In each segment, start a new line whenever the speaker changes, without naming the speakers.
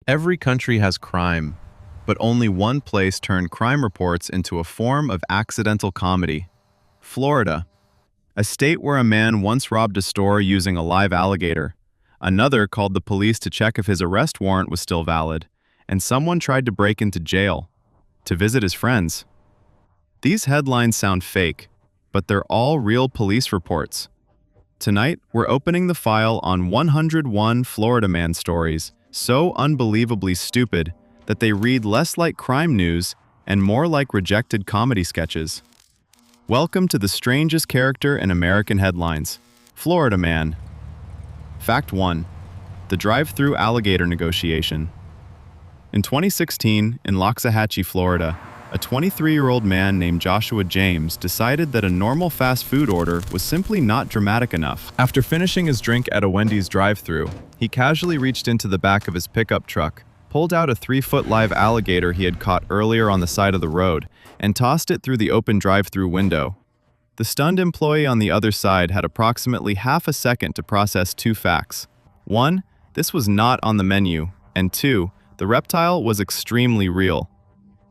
Every country has crime, but only one place turned crime reports into a form of accidental comedy. Florida, a state where a man once robbed a store using a live alligator. Another called the police to check if his arrest warrant was still valid, and someone tried to break into jail to visit his friends. These headlines sound fake, but they're all real police reports. Tonight, we're opening the file on 101 Florida man stories so unbelievably stupid that they read less like crime news and more like rejected comedy sketches. Welcome to the strangest character in American headlines, Florida man. Fact 1. The drive-through alligator negotiation. In 2016, in Loxahatchee, Florida, a 23-year-old man named Joshua James decided that a normal fast food order was simply not dramatic enough. After finishing his drink at a Wendy's drive-thru, he casually reached into the back of his pickup truck, pulled out a 3-foot live alligator he had caught earlier on the side of the road, and tossed it through the open drive-thru window. The stunned employee on the other side had approximately half a second to process two facts. 1. This was not on the menu, and 2. The reptile was extremely real.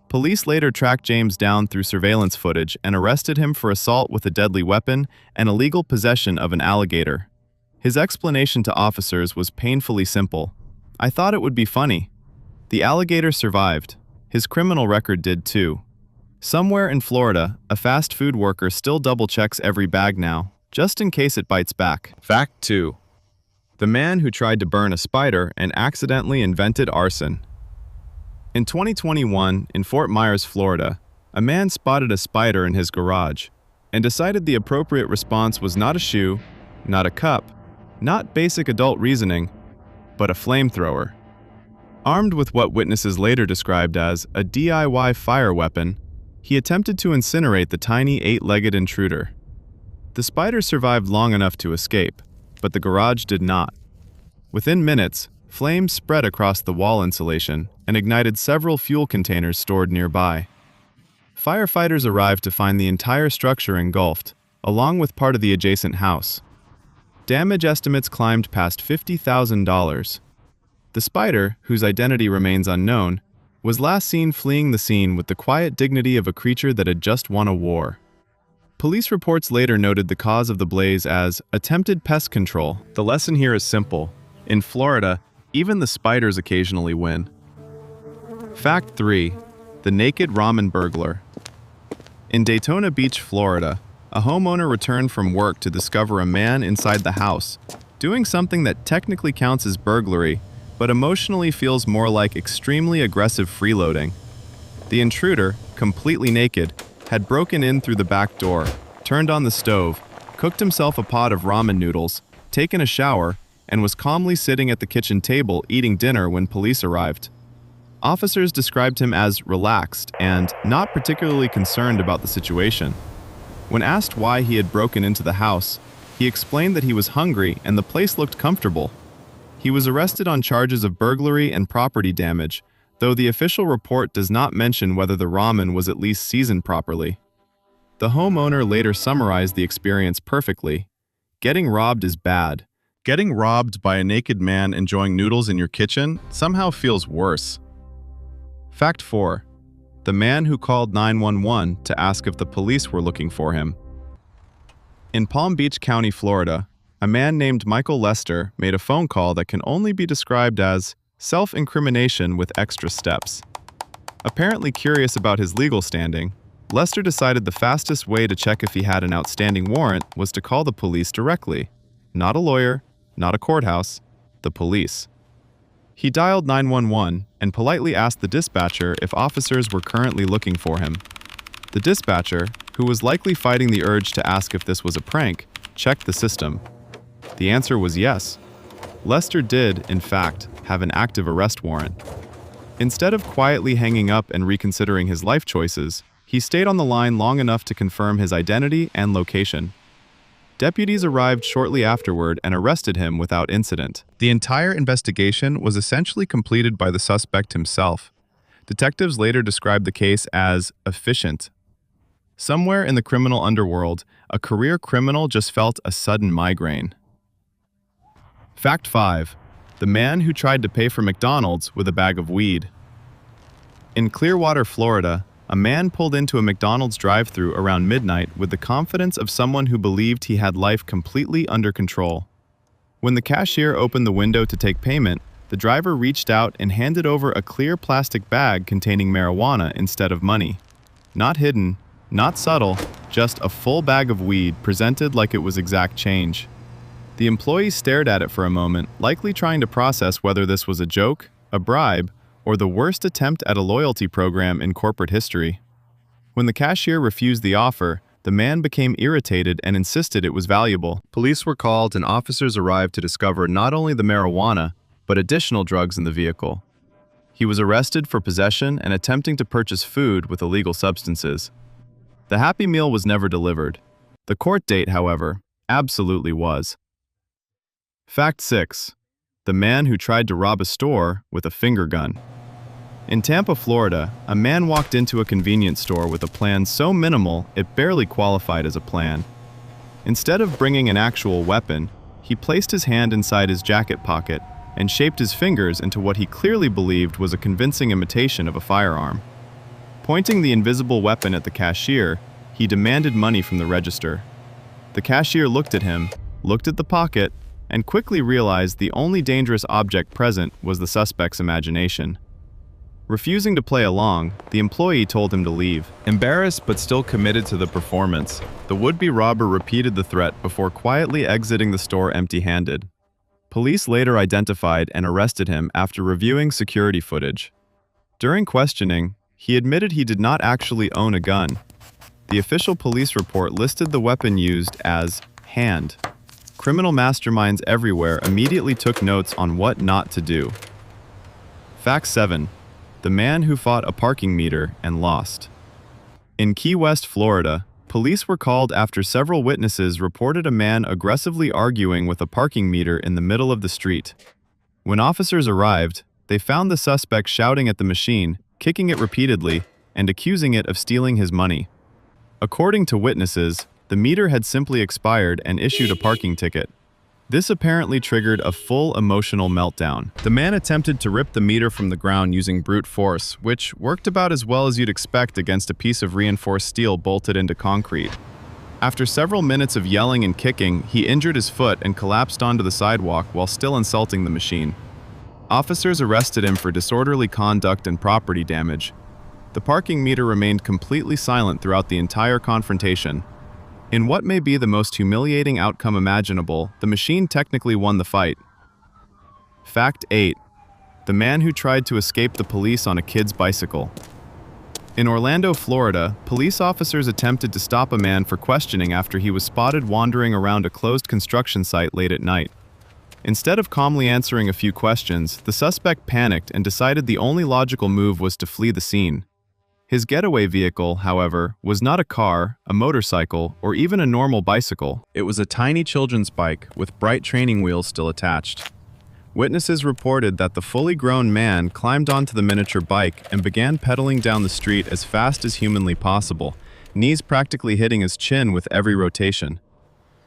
Police later tracked James down through surveillance footage and arrested him for assault with a deadly weapon and illegal possession of an alligator. His explanation to officers was painfully simple. "I thought it would be funny." The alligator survived. His criminal record did too. Somewhere in Florida, a fast food worker still double-checks every bag now, just in case it bites back. Fact 2. The man who tried to burn a spider and accidentally invented arson. In 2021, in Fort Myers, Florida, a man spotted a spider in his garage and decided the appropriate response was not a shoe, not a cup, not basic adult reasoning, but a flamethrower. Armed with what witnesses later described as a DIY fire weapon, he attempted to incinerate the tiny 8-legged intruder. The spider survived long enough to escape, but the garage did not. Within minutes, flames spread across the wall insulation and ignited several fuel containers stored nearby. Firefighters arrived to find the entire structure engulfed, along with part of the adjacent house. Damage estimates climbed past $50,000. The spider, whose identity remains unknown, was last seen fleeing the scene with the quiet dignity of a creature that had just won a war. Police reports later noted the cause of the blaze as attempted pest control. The lesson here is simple. In Florida, even the spiders occasionally win. Fact 3. The naked ramen burglar. In Daytona Beach, Florida, a homeowner returned from work to discover a man inside the house, doing something that technically counts as burglary, but emotionally feels more like extremely aggressive freeloading. The intruder, completely naked, had broken in through the back door, turned on the stove, cooked himself a pot of ramen noodles, taken a shower, and was calmly sitting at the kitchen table eating dinner when police arrived. Officers described him as relaxed and not particularly concerned about the situation. When asked why he had broken into the house, he explained that he was hungry and the place looked comfortable. He was arrested on charges of burglary and property damage, though the official report does not mention whether the ramen was at least seasoned properly. The homeowner later summarized the experience perfectly. Getting robbed is bad. Getting robbed by a naked man enjoying noodles in your kitchen somehow feels worse. Fact 4. The man who called 911 to ask if the police were looking for him. In Palm Beach County, Florida, a man named Michael Lester made a phone call that can only be described as self-incrimination with extra steps. Apparently curious about his legal standing, Lester decided the fastest way to check if he had an outstanding warrant was to call the police directly. Not a lawyer, not a courthouse, the police. He dialed 911 and politely asked the dispatcher if officers were currently looking for him. The dispatcher, who was likely fighting the urge to ask if this was a prank, checked the system. The answer was yes. Lester did, in fact, have an active arrest warrant. Instead of quietly hanging up and reconsidering his life choices, he stayed on the line long enough to confirm his identity and location. Deputies arrived shortly afterward and arrested him without incident. The entire investigation was essentially completed by the suspect himself. Detectives later described the case as efficient. Somewhere in the criminal underworld, a career criminal just felt a sudden migraine. Fact 5. The man who tried to pay for McDonald's with a bag of weed. In Clearwater, Florida, a man pulled into a McDonald's drive-thru around midnight with the confidence of someone who believed he had life completely under control. When the cashier opened the window to take payment, the driver reached out and handed over a clear plastic bag containing marijuana instead of money. Not hidden, not subtle, just a full bag of weed presented like it was exact change. The employee stared at it for a moment, likely trying to process whether this was a joke, a bribe, or the worst attempt at a loyalty program in corporate history. When the cashier refused the offer, the man became irritated and insisted it was valuable. Police were called and officers arrived to discover not only the marijuana, but additional drugs in the vehicle. He was arrested for possession and attempting to purchase food with illegal substances. The Happy Meal was never delivered. The court date, however, absolutely was. Fact 6. The man who tried to rob a store with a finger gun. In Tampa, Florida, a man walked into a convenience store with a plan so minimal it barely qualified as a plan. Instead of bringing an actual weapon, he placed his hand inside his jacket pocket and shaped his fingers into what he clearly believed was a convincing imitation of a firearm. Pointing the invisible weapon at the cashier, he demanded money from the register. The cashier looked at him, looked at the pocket, and quickly realized the only dangerous object present was the suspect's imagination. Refusing to play along, the employee told him to leave. Embarrassed but still committed to the performance, the would-be robber repeated the threat before quietly exiting the store empty-handed. Police later identified and arrested him after reviewing security footage. During questioning, he admitted he did not actually own a gun. The official police report listed the weapon used as hand. Criminal masterminds everywhere immediately took notes on what not to do. Fact 7. The man who fought a parking meter and lost. In Key West, Florida, police were called after several witnesses reported a man aggressively arguing with a parking meter in the middle of the street. When officers arrived, they found the suspect shouting at the machine, kicking it repeatedly, and accusing it of stealing his money. According to witnesses, the meter had simply expired and issued a parking ticket. This apparently triggered a full emotional meltdown. The man attempted to rip the meter from the ground using brute force, which worked about as well as you'd expect against a piece of reinforced steel bolted into concrete. After several minutes of yelling and kicking, he injured his foot and collapsed onto the sidewalk while still insulting the machine. Officers arrested him for disorderly conduct and property damage. The parking meter remained completely silent throughout the entire confrontation. In what may be the most humiliating outcome imaginable, the machine technically won the fight. Fact 8. The man who tried to escape the police on a kid's bicycle. In Orlando, Florida, police officers attempted to stop a man for questioning after he was spotted wandering around a closed construction site late at night. Instead of calmly answering a few questions, the suspect panicked and decided the only logical move was to flee the scene. His getaway vehicle, however, was not a car, a motorcycle, or even a normal bicycle. It was a tiny children's bike with bright training wheels still attached. Witnesses reported that the fully grown man climbed onto the miniature bike and began pedaling down the street as fast as humanly possible, knees practically hitting his chin with every rotation.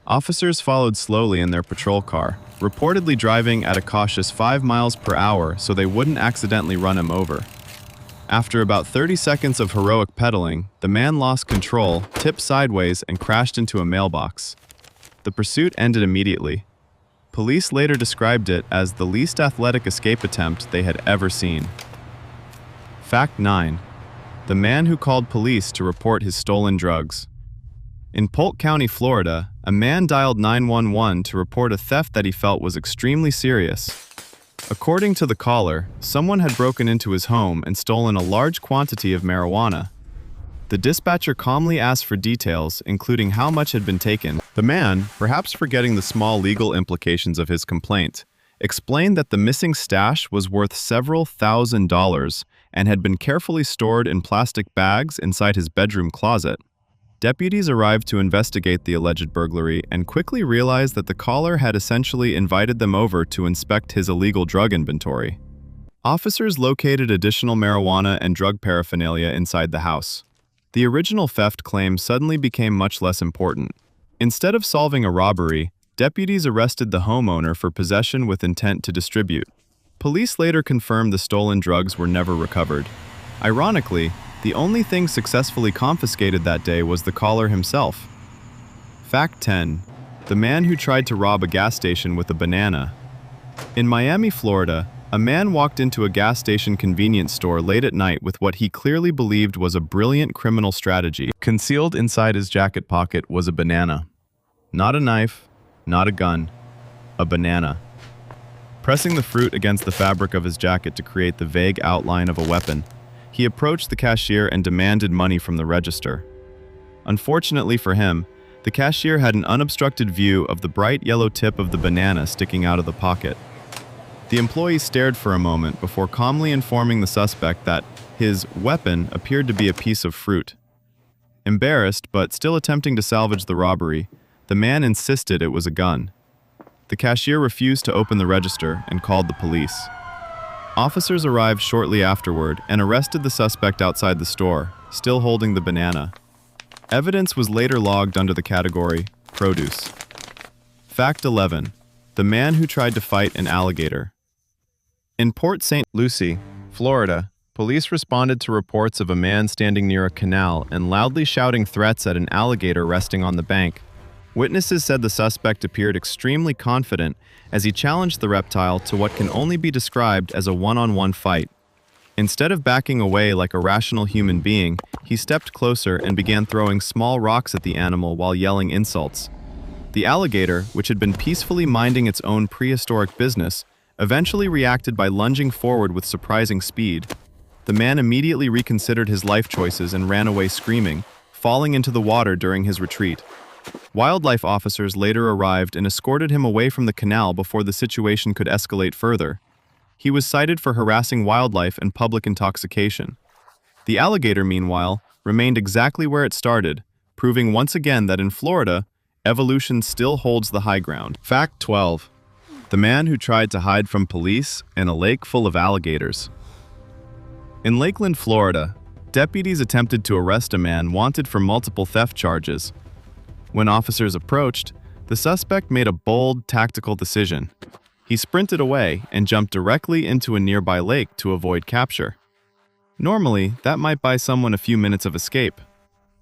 Officers followed slowly in their patrol car, reportedly driving at a cautious 5 miles per hour so they wouldn't accidentally run him over. After about 30 seconds of heroic pedaling, the man lost control, tipped sideways, and crashed into a mailbox. The pursuit ended immediately. Police later described it as the least athletic escape attempt they had ever seen. Fact 9. The man who called police to report his stolen drugs. In Polk County, Florida, a man dialed 911 to report a theft that he felt was extremely serious. According to the caller, someone had broken into his home and stolen a large quantity of marijuana. The dispatcher calmly asked for details, including how much had been taken. The man, perhaps forgetting the small legal implications of his complaint, explained that the missing stash was worth several $1,000s and had been carefully stored in plastic bags inside his bedroom closet. Deputies arrived to investigate the alleged burglary and quickly realized that the caller had essentially invited them over to inspect his illegal drug inventory. Officers located additional marijuana and drug paraphernalia inside the house. The original theft claim suddenly became much less important. Instead of solving a robbery, Deputies arrested the homeowner for possession with intent to distribute. Police later confirmed the stolen drugs were never recovered. Ironically, the only thing successfully confiscated that day was the caller himself. Fact 10. The man who tried to rob a gas station with a banana. In Miami, Florida, a man walked into a gas station convenience store late at night with what he clearly believed was a brilliant criminal strategy. Concealed inside his jacket pocket was a banana. Not a knife, not a gun, a banana. Pressing the fruit against the fabric of his jacket to create the vague outline of a weapon, he approached the cashier and demanded money from the register. Unfortunately for him, the cashier had an unobstructed view of the bright yellow tip of the banana sticking out of the pocket. The employee stared for a moment before calmly informing the suspect that his weapon appeared to be a piece of fruit. Embarrassed, but still attempting to salvage the robbery, the man insisted it was a gun. The cashier refused to open the register and called the police. Officers arrived shortly afterward and arrested the suspect outside the store, still holding the banana. Evidence was later logged under the category produce. Fact 11. The man who tried to fight an alligator. In Port St. Lucie, Florida, police responded to reports of a man standing near a canal and loudly shouting threats at an alligator resting on the bank. Witnesses said the suspect appeared extremely confident as he challenged the reptile to what can only be described as a one-on-one fight. Instead of backing away like a rational human being, he stepped closer and began throwing small rocks at the animal while yelling insults. The alligator, which had been peacefully minding its own prehistoric business, eventually reacted by lunging forward with surprising speed. The man immediately reconsidered his life choices and ran away screaming, falling into the water during his retreat. Wildlife officers later arrived and escorted him away from the canal before the situation could escalate further. He was cited for harassing wildlife and public intoxication. The alligator, meanwhile, remained exactly where it started, proving once again that in Florida, evolution still holds the high ground. Fact 12. The man who tried to hide from police in a lake full of alligators. In Lakeland, Florida, deputies attempted to arrest a man wanted for multiple theft charges. When officers approached, the suspect made a bold, tactical decision. He sprinted away and jumped directly into a nearby lake to avoid capture. Normally, that might buy someone a few minutes of escape.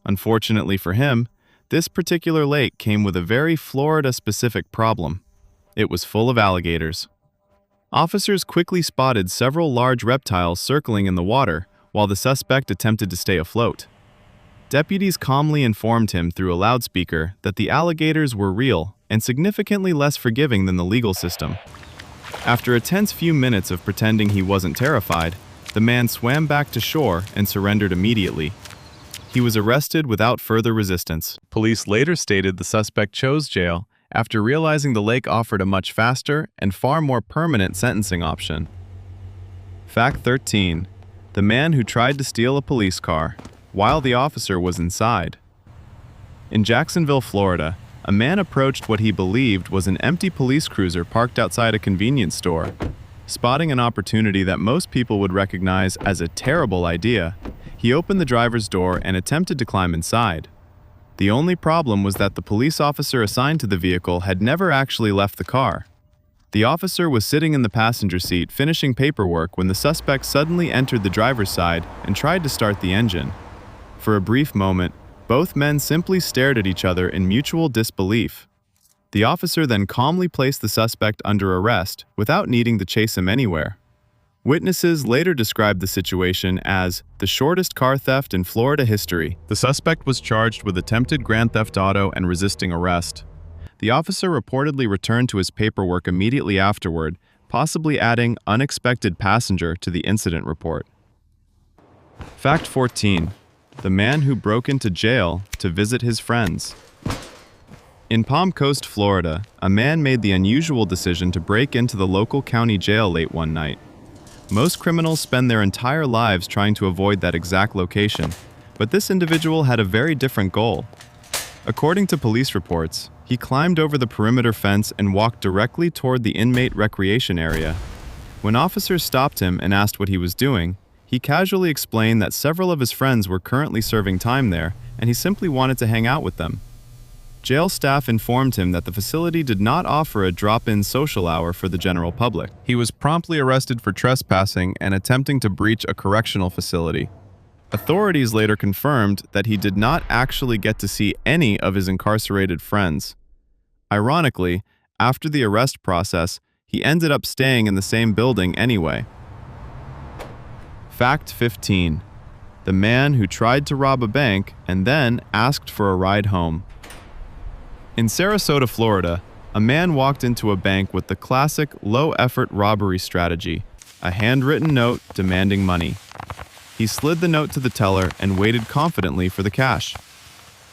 Unfortunately for him, this particular lake came with a very Florida-specific problem. It was full of alligators. Officers quickly spotted several large reptiles circling in the water while the suspect attempted to stay afloat. Deputies calmly informed him through a loudspeaker that the alligators were real and significantly less forgiving than the legal system. After a tense few minutes of pretending he wasn't terrified, the man swam back to shore and surrendered immediately. He was arrested without further resistance. Police later stated the suspect chose jail after realizing the lake offered a much faster and far more permanent sentencing option. Fact 13. The man who tried to steal a police car while the officer was inside. In Jacksonville, Florida, a man approached what he believed was an empty police cruiser parked outside a convenience store. Spotting an opportunity that most people would recognize as a terrible idea, he opened the driver's door and attempted to climb inside. The only problem was that the police officer assigned to the vehicle had never actually left the car. The officer was sitting in the passenger seat finishing paperwork when the suspect suddenly entered the driver's side and tried to start the engine. For a brief moment, both men simply stared at each other in mutual disbelief. The officer then calmly placed the suspect under arrest without needing to chase him anywhere. Witnesses later described the situation as the shortest car theft in Florida history. The suspect was charged with attempted grand theft auto and resisting arrest. The officer reportedly returned to his paperwork immediately afterward, possibly adding unexpected passenger to the incident report. Fact 14. The man who broke into jail to visit his friends. In Palm Coast, Florida, a man made the unusual decision to break into the local county jail late one night. Most criminals spend their entire lives trying to avoid that exact location, but this individual had a very different goal. According to police reports, he climbed over the perimeter fence and walked directly toward the inmate recreation area. When officers stopped him and asked what he was doing, he casually explained that several of his friends were currently serving time there and he simply wanted to hang out with them. Jail staff informed him that the facility did not offer a drop-in social hour for the general public. He was promptly arrested for trespassing and attempting to breach a correctional facility. Authorities later confirmed that he did not actually get to see any of his incarcerated friends. Ironically, after the arrest process, he ended up staying in the same building anyway. Fact 15. The man who tried to rob a bank and then asked for a ride home. In Sarasota, Florida, a man walked into a bank with the classic low-effort robbery strategy, a handwritten note demanding money. He slid the note to the teller and waited confidently for the cash.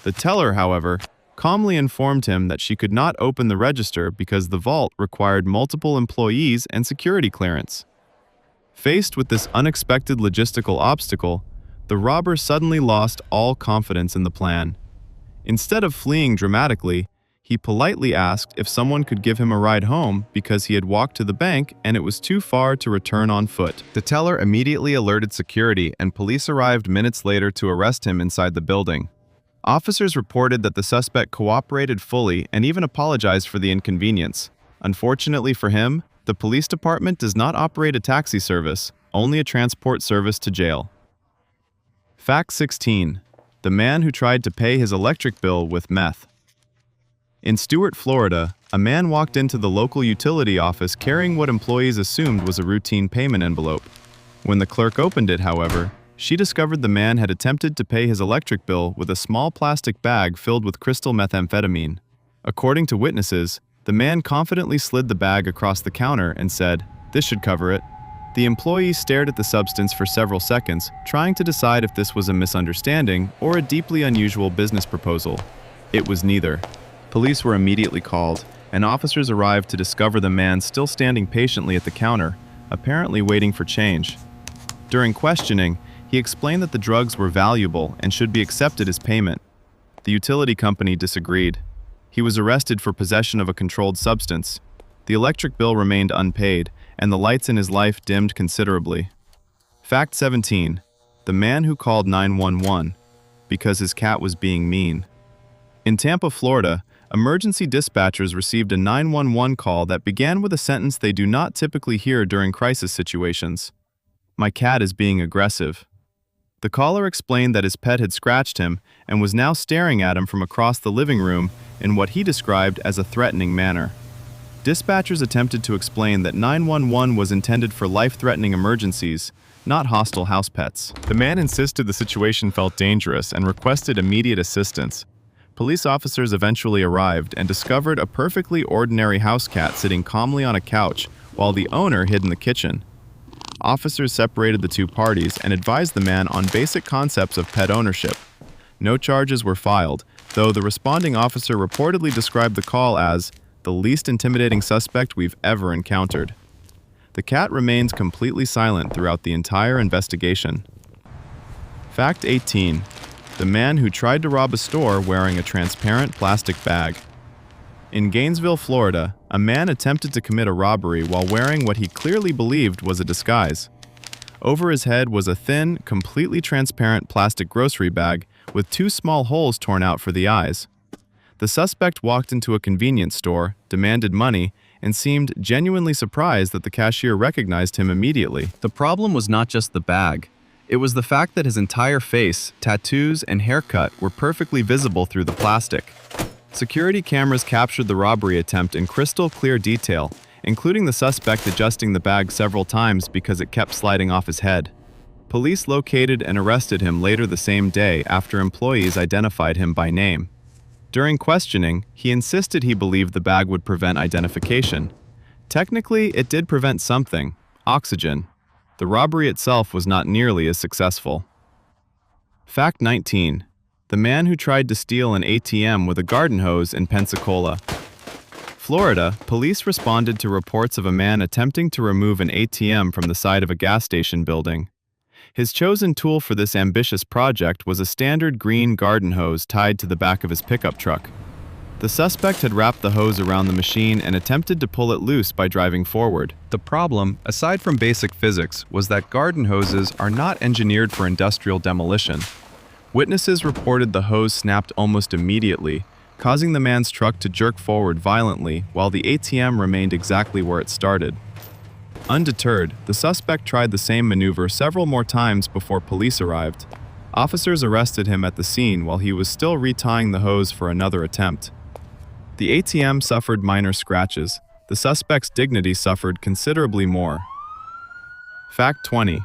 The teller, however, calmly informed him that she could not open the register because the vault required multiple employees and security clearance. Faced with this unexpected logistical obstacle, the robber suddenly lost all confidence in the plan. Instead of fleeing dramatically, he politely asked if someone could give him a ride home because he had walked to the bank and it was too far to return on foot. The teller immediately alerted security and police arrived minutes later to arrest him inside the building. Officers reported that the suspect cooperated fully and even apologized for the inconvenience. Unfortunately for him, the police department does not operate a taxi service, only a transport service to jail. Fact 16. The man who tried to pay his electric bill with meth. In Stuart, Florida, a man walked into the local utility office carrying what employees assumed was a routine payment envelope. When the clerk opened it, however, she discovered the man had attempted to pay his electric bill with a small plastic bag filled with crystal methamphetamine. According to witnesses, the man confidently slid the bag across the counter and said, "This should cover it." The employee stared at the substance for several seconds, trying to decide if this was a misunderstanding or a deeply unusual business proposal. It was neither. Police were immediately called, and officers arrived to discover the man still standing patiently at the counter, apparently waiting for change. During questioning, he explained that the drugs were valuable and should be accepted as payment. The utility company disagreed. He was arrested for possession of a controlled substance. The electric bill remained unpaid, and the lights in his life dimmed considerably. Fact 17. The man who called 911 because his cat was being mean. In Tampa, Florida, emergency dispatchers received a 911 call that began with a sentence they do not typically hear during crisis situations. "My cat is being aggressive." The caller explained that his pet had scratched him and was now staring at him from across the living room in what he described as a threatening manner. Dispatchers attempted to explain that 911 was intended for life-threatening emergencies, not hostile house pets. The man insisted the situation felt dangerous and requested immediate assistance. Police officers eventually arrived and discovered a perfectly ordinary house cat sitting calmly on a couch while the owner hid in the kitchen. Officers separated the two parties and advised the man on basic concepts of pet ownership. No charges were filed, though the responding officer reportedly described the call as the least intimidating suspect we've ever encountered. The cat remains completely silent throughout the entire investigation. Fact 18. The man who tried to rob a store wearing a transparent plastic bag. In Gainesville, Florida, a man attempted to commit a robbery while wearing what he clearly believed was a disguise. Over his head was a thin, completely transparent plastic grocery bag with two small holes torn out for the eyes. The suspect walked into a convenience store, demanded money, and seemed genuinely surprised that the cashier recognized him immediately. The problem was not just the bag. It was the fact that his entire face, tattoos, and haircut were perfectly visible through the plastic. Security cameras captured the robbery attempt in crystal clear detail, including the suspect adjusting the bag several times because it kept sliding off his head. Police located and arrested him later the same day after employees identified him by name. During questioning, he insisted he believed the bag would prevent identification. Technically, it did prevent something: oxygen. The robbery itself was not nearly as successful. Fact 19. The man who tried to steal an ATM with a garden hose in Pensacola. Florida, police responded to reports of a man attempting to remove an ATM from the side of a gas station building. His chosen tool for this ambitious project was a standard green garden hose tied to the back of his pickup truck. The suspect had wrapped the hose around the machine and attempted to pull it loose by driving forward. The problem, aside from basic physics, was that garden hoses are not engineered for industrial demolition. Witnesses reported the hose snapped almost immediately, causing the man's truck to jerk forward violently while the ATM remained exactly where it started. Undeterred, the suspect tried the same maneuver several more times before police arrived. Officers arrested him at the scene while he was still retying the hose for another attempt. The ATM suffered minor scratches. The suspect's dignity suffered considerably more. Fact 20.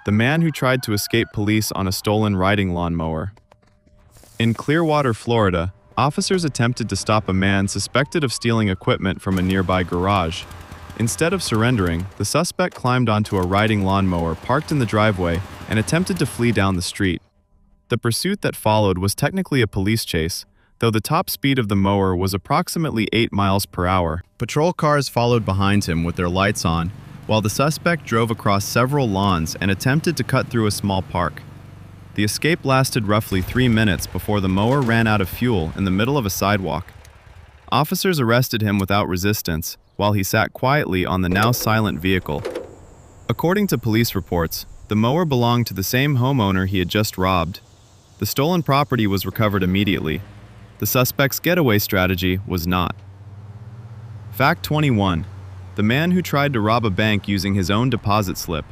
The man who tried to escape police on a stolen riding lawnmower. In Clearwater, Florida, officers attempted to stop a man suspected of stealing equipment from a nearby garage. Instead of surrendering, the suspect climbed onto a riding lawnmower parked in the driveway and attempted to flee down the street. The pursuit that followed was technically a police chase, though the top speed of the mower was approximately 8 miles per hour. Patrol cars followed behind him with their lights on, while the suspect drove across several lawns and attempted to cut through a small park. The escape lasted roughly 3 minutes before the mower ran out of fuel in the middle of a sidewalk. Officers arrested him without resistance, while he sat quietly on the now silent vehicle. According to police reports, the mower belonged to the same homeowner he had just robbed. The stolen property was recovered immediately. The suspect's getaway strategy was not. Fact 21. The man who tried to rob a bank using his own deposit slip.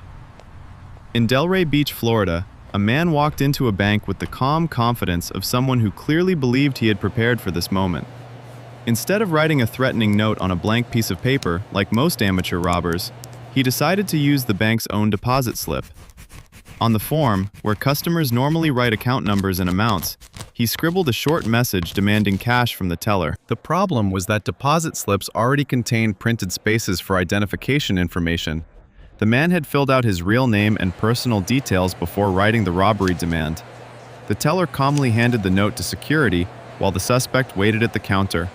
In Delray Beach, Florida, a man walked into a bank with the calm confidence of someone who clearly believed he had prepared for this moment. Instead of writing a threatening note on a blank piece of paper, like most amateur robbers, he decided to use the bank's own deposit slip. On the form, where customers normally write account numbers and amounts, he scribbled a short message demanding cash from the teller. The problem was that deposit slips already contained printed spaces for identification information. The man had filled out his real name and personal details before writing the robbery demand. The teller calmly handed the note to security while the suspect waited at the counter.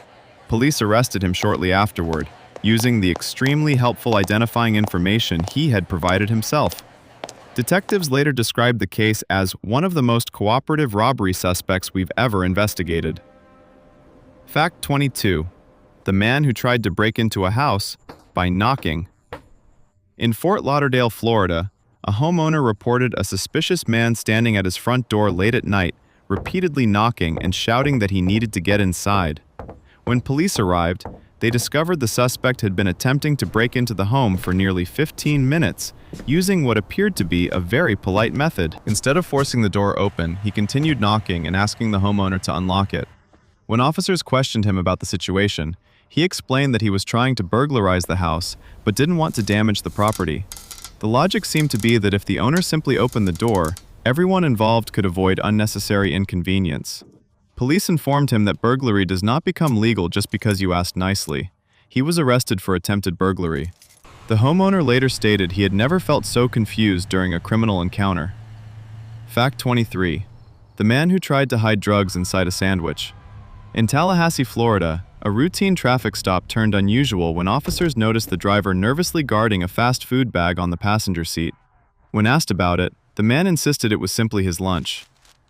Police arrested him shortly afterward, using the extremely helpful identifying information he had provided himself. Detectives later described the case as one of the most cooperative robbery suspects we've ever investigated. Fact 22. The man who tried to break into a house by knocking. In Fort Lauderdale, Florida, a homeowner reported a suspicious man standing at his front door late at night, repeatedly knocking and shouting that he needed to get inside. When police arrived, they discovered the suspect had been attempting to break into the home for nearly 15 minutes, using what appeared to be a very polite method. Instead of forcing the door open, he continued knocking and asking the homeowner to unlock it. When officers questioned him about the situation, he explained that he was trying to burglarize the house, but didn't want to damage the property. The logic seemed to be that if the owner simply opened the door, everyone involved could avoid unnecessary inconvenience. Police informed him that burglary does not become legal just because you asked nicely. He was arrested for attempted burglary. The homeowner later stated he had never felt so confused during a criminal encounter. Fact 23. The man who tried to hide drugs inside a sandwich. In Tallahassee, Florida, a routine traffic stop turned unusual when officers noticed the driver nervously guarding a fast food bag on the passenger seat. When asked about it, the man insisted it was simply his lunch.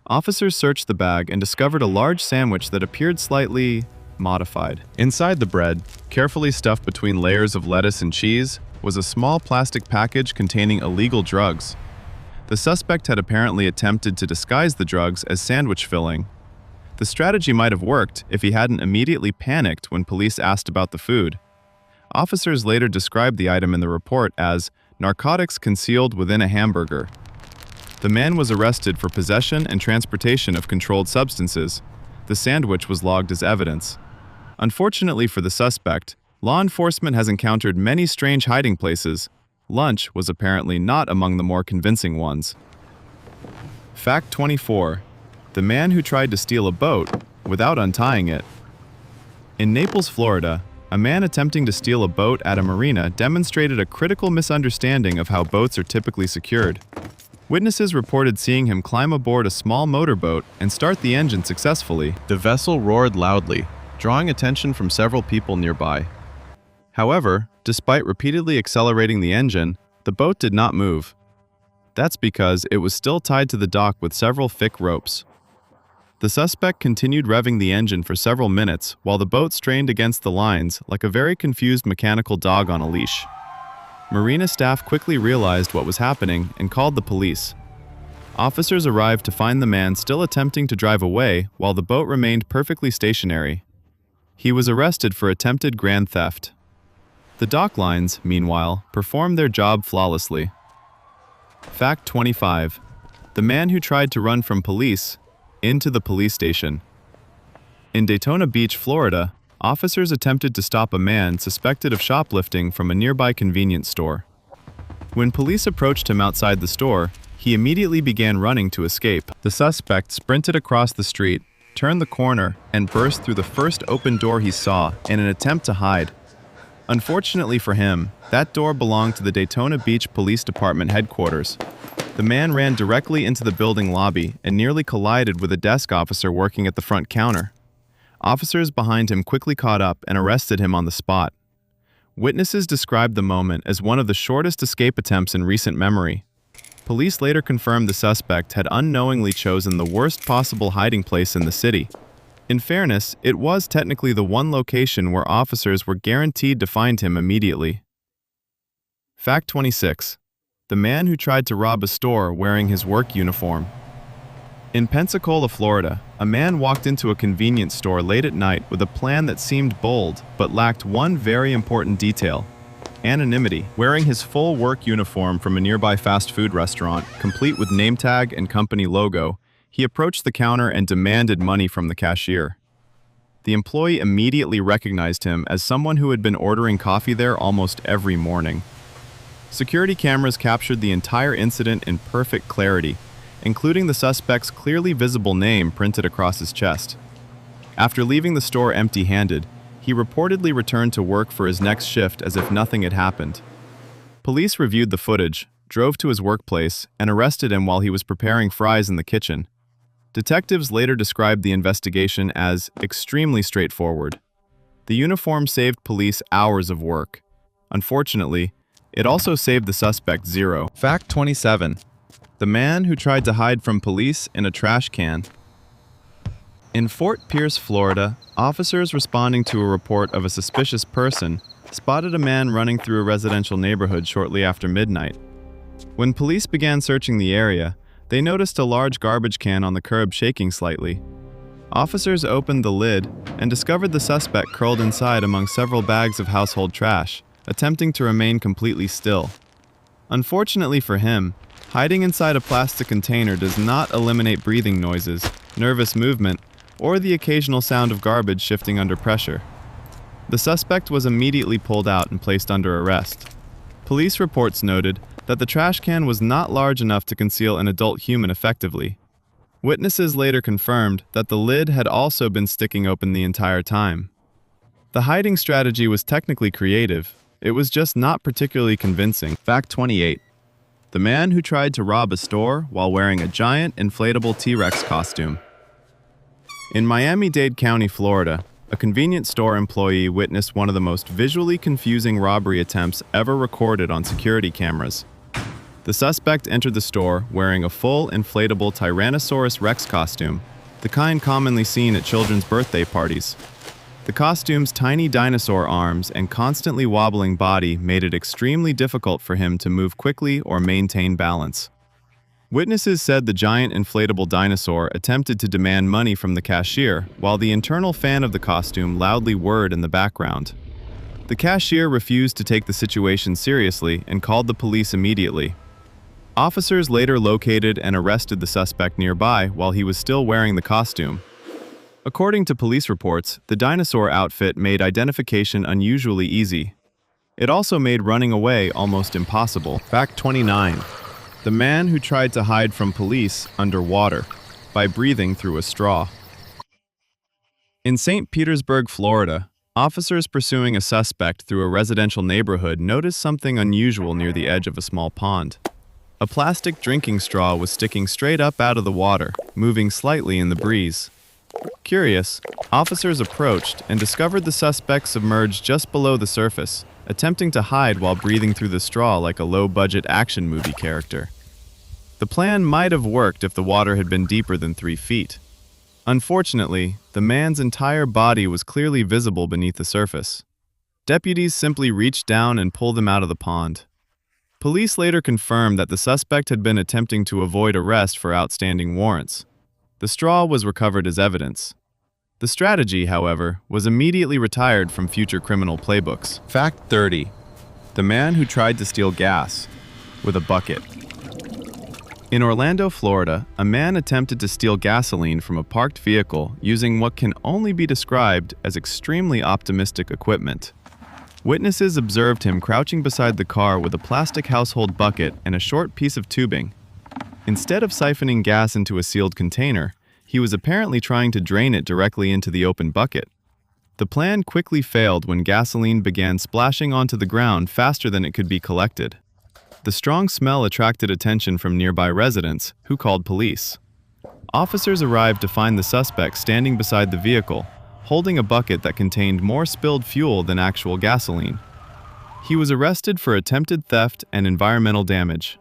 Officers searched the bag and discovered a large sandwich that appeared slightly modified. Inside the bread, carefully stuffed between layers of lettuce and cheese, was a small plastic package containing illegal drugs. The suspect had apparently attempted to disguise the drugs as sandwich filling. The strategy might have worked if he hadn't immediately panicked when police asked about the food. Officers later described the item in the report as narcotics concealed within a hamburger. The man was arrested for possession and transportation of controlled substances. The sandwich was logged as evidence. Unfortunately for the suspect, law enforcement has encountered many strange hiding places. Lunch was apparently not among the more convincing ones. Fact 24. The man who tried to steal a boat without untying it. In Naples, Florida, a man attempting to steal a boat at a marina demonstrated a critical misunderstanding of how boats are typically secured. Witnesses reported seeing him climb aboard a small motorboat and start the engine successfully. The vessel roared loudly, drawing attention from several people nearby. However, despite repeatedly accelerating the engine, the boat did not move. That's because it was still tied to the dock with several thick ropes. The suspect continued revving the engine for several minutes while the boat strained against the lines like a very confused mechanical dog on a leash. Marina staff quickly realized what was happening and called the police. Officers arrived to find the man still attempting to drive away while the boat remained perfectly stationary. He was arrested for attempted grand theft. The dock lines, meanwhile, performed their job flawlessly. Fact 25. The man who tried to run from police into the police station. In Daytona Beach, Florida, officers attempted to stop a man suspected of shoplifting from a nearby convenience store. When police approached him outside the store, he immediately began running to escape. The suspect sprinted across the street, turned the corner, and burst through the first open door he saw in an attempt to hide. Unfortunately for him, that door belonged to the Daytona Beach Police Department headquarters. The man ran directly into the building lobby and nearly collided with a desk officer working at the front counter. Officers behind him quickly caught up and arrested him on the spot. Witnesses described the moment as one of the shortest escape attempts in recent memory. Police later confirmed the suspect had unknowingly chosen the worst possible hiding place in the city. In fairness, it was technically the one location where officers were guaranteed to find him immediately. Fact 26. The man who tried to rob a store wearing his work uniform. In Pensacola, Florida, a man walked into a convenience store late at night with a plan that seemed bold but lacked one very important detail: anonymity. Wearing his full work uniform from a nearby fast food restaurant, complete with name tag and company logo, he approached the counter and demanded money from the cashier. The employee immediately recognized him as someone who had been ordering coffee there almost every morning. Security cameras captured the entire incident in perfect clarity, including the suspect's clearly visible name printed across his chest. After leaving the store empty-handed, he reportedly returned to work for his next shift as if nothing had happened. Police reviewed the footage, drove to his workplace, and arrested him while he was preparing fries in the kitchen. Detectives later described the investigation as extremely straightforward. The uniform saved police hours of work. Unfortunately, it also saved the suspect zero. Fact 27. The man who tried to hide from police in a trash can. In Fort Pierce, Florida, officers responding to a report of a suspicious person spotted a man running through a residential neighborhood shortly after midnight. When police began searching the area, they noticed a large garbage can on the curb shaking slightly. Officers opened the lid and discovered the suspect curled inside among several bags of household trash, attempting to remain completely still. Unfortunately for him, hiding inside a plastic container does not eliminate breathing noises, nervous movement, or the occasional sound of garbage shifting under pressure. The suspect was immediately pulled out and placed under arrest. Police reports noted that the trash can was not large enough to conceal an adult human effectively. Witnesses later confirmed that the lid had also been sticking open the entire time. The hiding strategy was technically creative, it was just not particularly convincing. Fact 28. The man who tried to rob a store while wearing a giant inflatable T-Rex costume. In Miami-Dade County, Florida, a convenience store employee witnessed one of the most visually confusing robbery attempts ever recorded on security cameras. The suspect entered the store wearing a full inflatable Tyrannosaurus Rex costume, the kind commonly seen at children's birthday parties. The costume's tiny dinosaur arms and constantly wobbling body made it extremely difficult for him to move quickly or maintain balance. Witnesses said the giant inflatable dinosaur attempted to demand money from the cashier, while the internal fan of the costume loudly whirred in the background. The cashier refused to take the situation seriously and called the police immediately. Officers later located and arrested the suspect nearby while he was still wearing the costume. According to police reports, the dinosaur outfit made identification unusually easy. It also made running away almost impossible. Fact 29. The man who tried to hide from police underwater by breathing through a straw. In St. Petersburg, Florida, officers pursuing a suspect through a residential neighborhood noticed something unusual near the edge of a small pond. A plastic drinking straw was sticking straight up out of the water, moving slightly in the breeze. Curious, officers approached and discovered the suspect submerged just below the surface, attempting to hide while breathing through the straw like a low-budget action movie character. The plan might have worked if the water had been deeper than 3 feet. Unfortunately, the man's entire body was clearly visible beneath the surface. Deputies simply reached down and pulled him out of the pond. Police later confirmed that the suspect had been attempting to avoid arrest for outstanding warrants. The straw was recovered as evidence. The strategy, however, was immediately retired from future criminal playbooks. Fact 30. The man who tried to steal gas with a bucket. In Orlando, Florida, a man attempted to steal gasoline from a parked vehicle using what can only be described as extremely optimistic equipment. Witnesses observed him crouching beside the car with a plastic household bucket and a short piece of tubing. Instead of siphoning gas into a sealed container, he was apparently trying to drain it directly into the open bucket. The plan quickly failed when gasoline began splashing onto the ground faster than it could be collected. The strong smell attracted attention from nearby residents, who called police. Officers arrived to find the suspect standing beside the vehicle, holding a bucket that contained more spilled fuel than actual gasoline. He was arrested for attempted theft and environmental damage.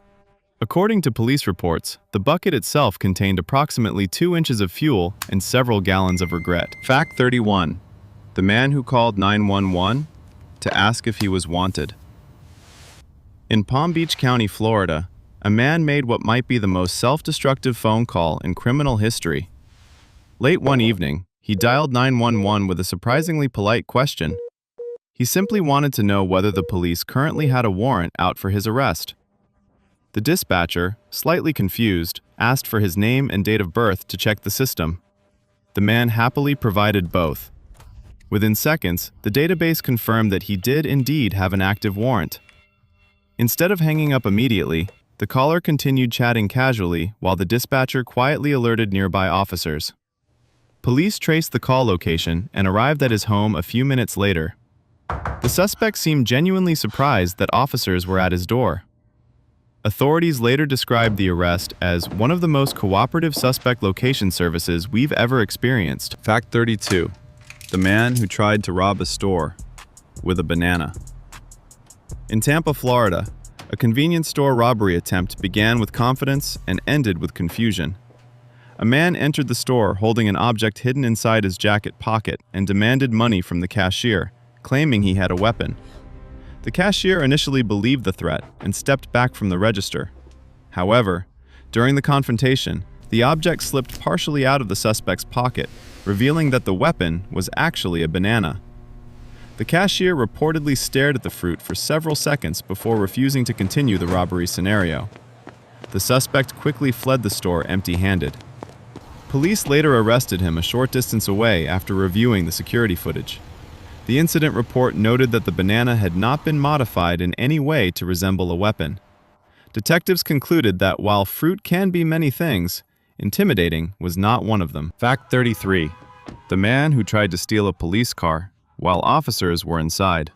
According to police reports, the bucket itself contained approximately 2 inches of fuel and several gallons of regret. Fact 31. The man who called 911 to ask if he was wanted. In Palm Beach County, Florida, a man made what might be the most self-destructive phone call in criminal history. Late one evening, he dialed 911 with a surprisingly polite question. He simply wanted to know whether the police currently had a warrant out for his arrest. The dispatcher, slightly confused, asked for his name and date of birth to check the system. The man happily provided both. Within seconds, the database confirmed that he did indeed have an active warrant. Instead of hanging up immediately, the caller continued chatting casually while the dispatcher quietly alerted nearby officers. Police traced the call location and arrived at his home a few minutes later. The suspect seemed genuinely surprised that officers were at his door. Authorities later described the arrest as one of the most cooperative suspect location services we've ever experienced. Fact 32. The man who tried to rob a store with a banana. In Tampa, Florida, a convenience store robbery attempt began with confidence and ended with confusion. A man entered the store holding an object hidden inside his jacket pocket and demanded money from the cashier, claiming he had a weapon. The cashier initially believed the threat and stepped back from the register. However, during the confrontation, the object slipped partially out of the suspect's pocket, revealing that the weapon was actually a banana. The cashier reportedly stared at the fruit for several seconds before refusing to continue the robbery scenario. The suspect quickly fled the store empty-handed. Police later arrested him a short distance away after reviewing the security footage. The incident report noted that the banana had not been modified in any way to resemble a weapon. Detectives concluded that while fruit can be many things, intimidating was not one of them. Fact 33. The man who tried to steal a police car while officers were inside.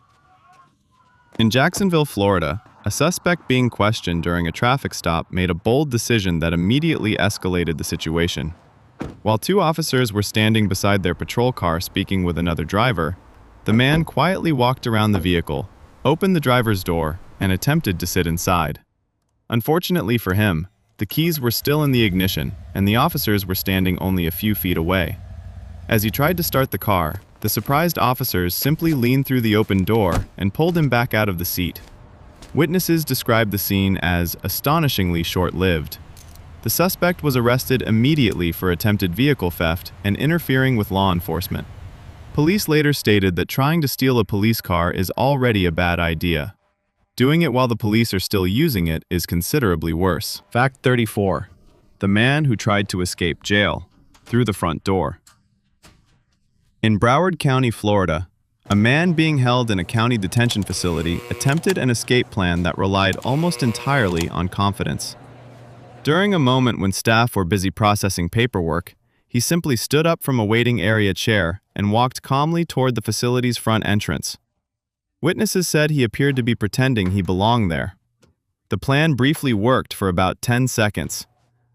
In Jacksonville, Florida, a suspect being questioned during a traffic stop made a bold decision that immediately escalated the situation. While 2 officers were standing beside their patrol car speaking with another driver, the man quietly walked around the vehicle, opened the driver's door, and attempted to sit inside. Unfortunately for him, the keys were still in the ignition, and the officers were standing only a few feet away. As he tried to start the car, the surprised officers simply leaned through the open door and pulled him back out of the seat. Witnesses described the scene as astonishingly short-lived. The suspect was arrested immediately for attempted vehicle theft and interfering with law enforcement. Police later stated that trying to steal a police car is already a bad idea. Doing it while the police are still using it is considerably worse. Fact 34. The man who tried to escape jail through the front door. In Broward County, Florida, a man being held in a county detention facility attempted an escape plan that relied almost entirely on confidence. During a moment when staff were busy processing paperwork, he simply stood up from a waiting area chair and walked calmly toward the facility's front entrance. Witnesses said he appeared to be pretending he belonged there. The plan briefly worked for about 10 seconds.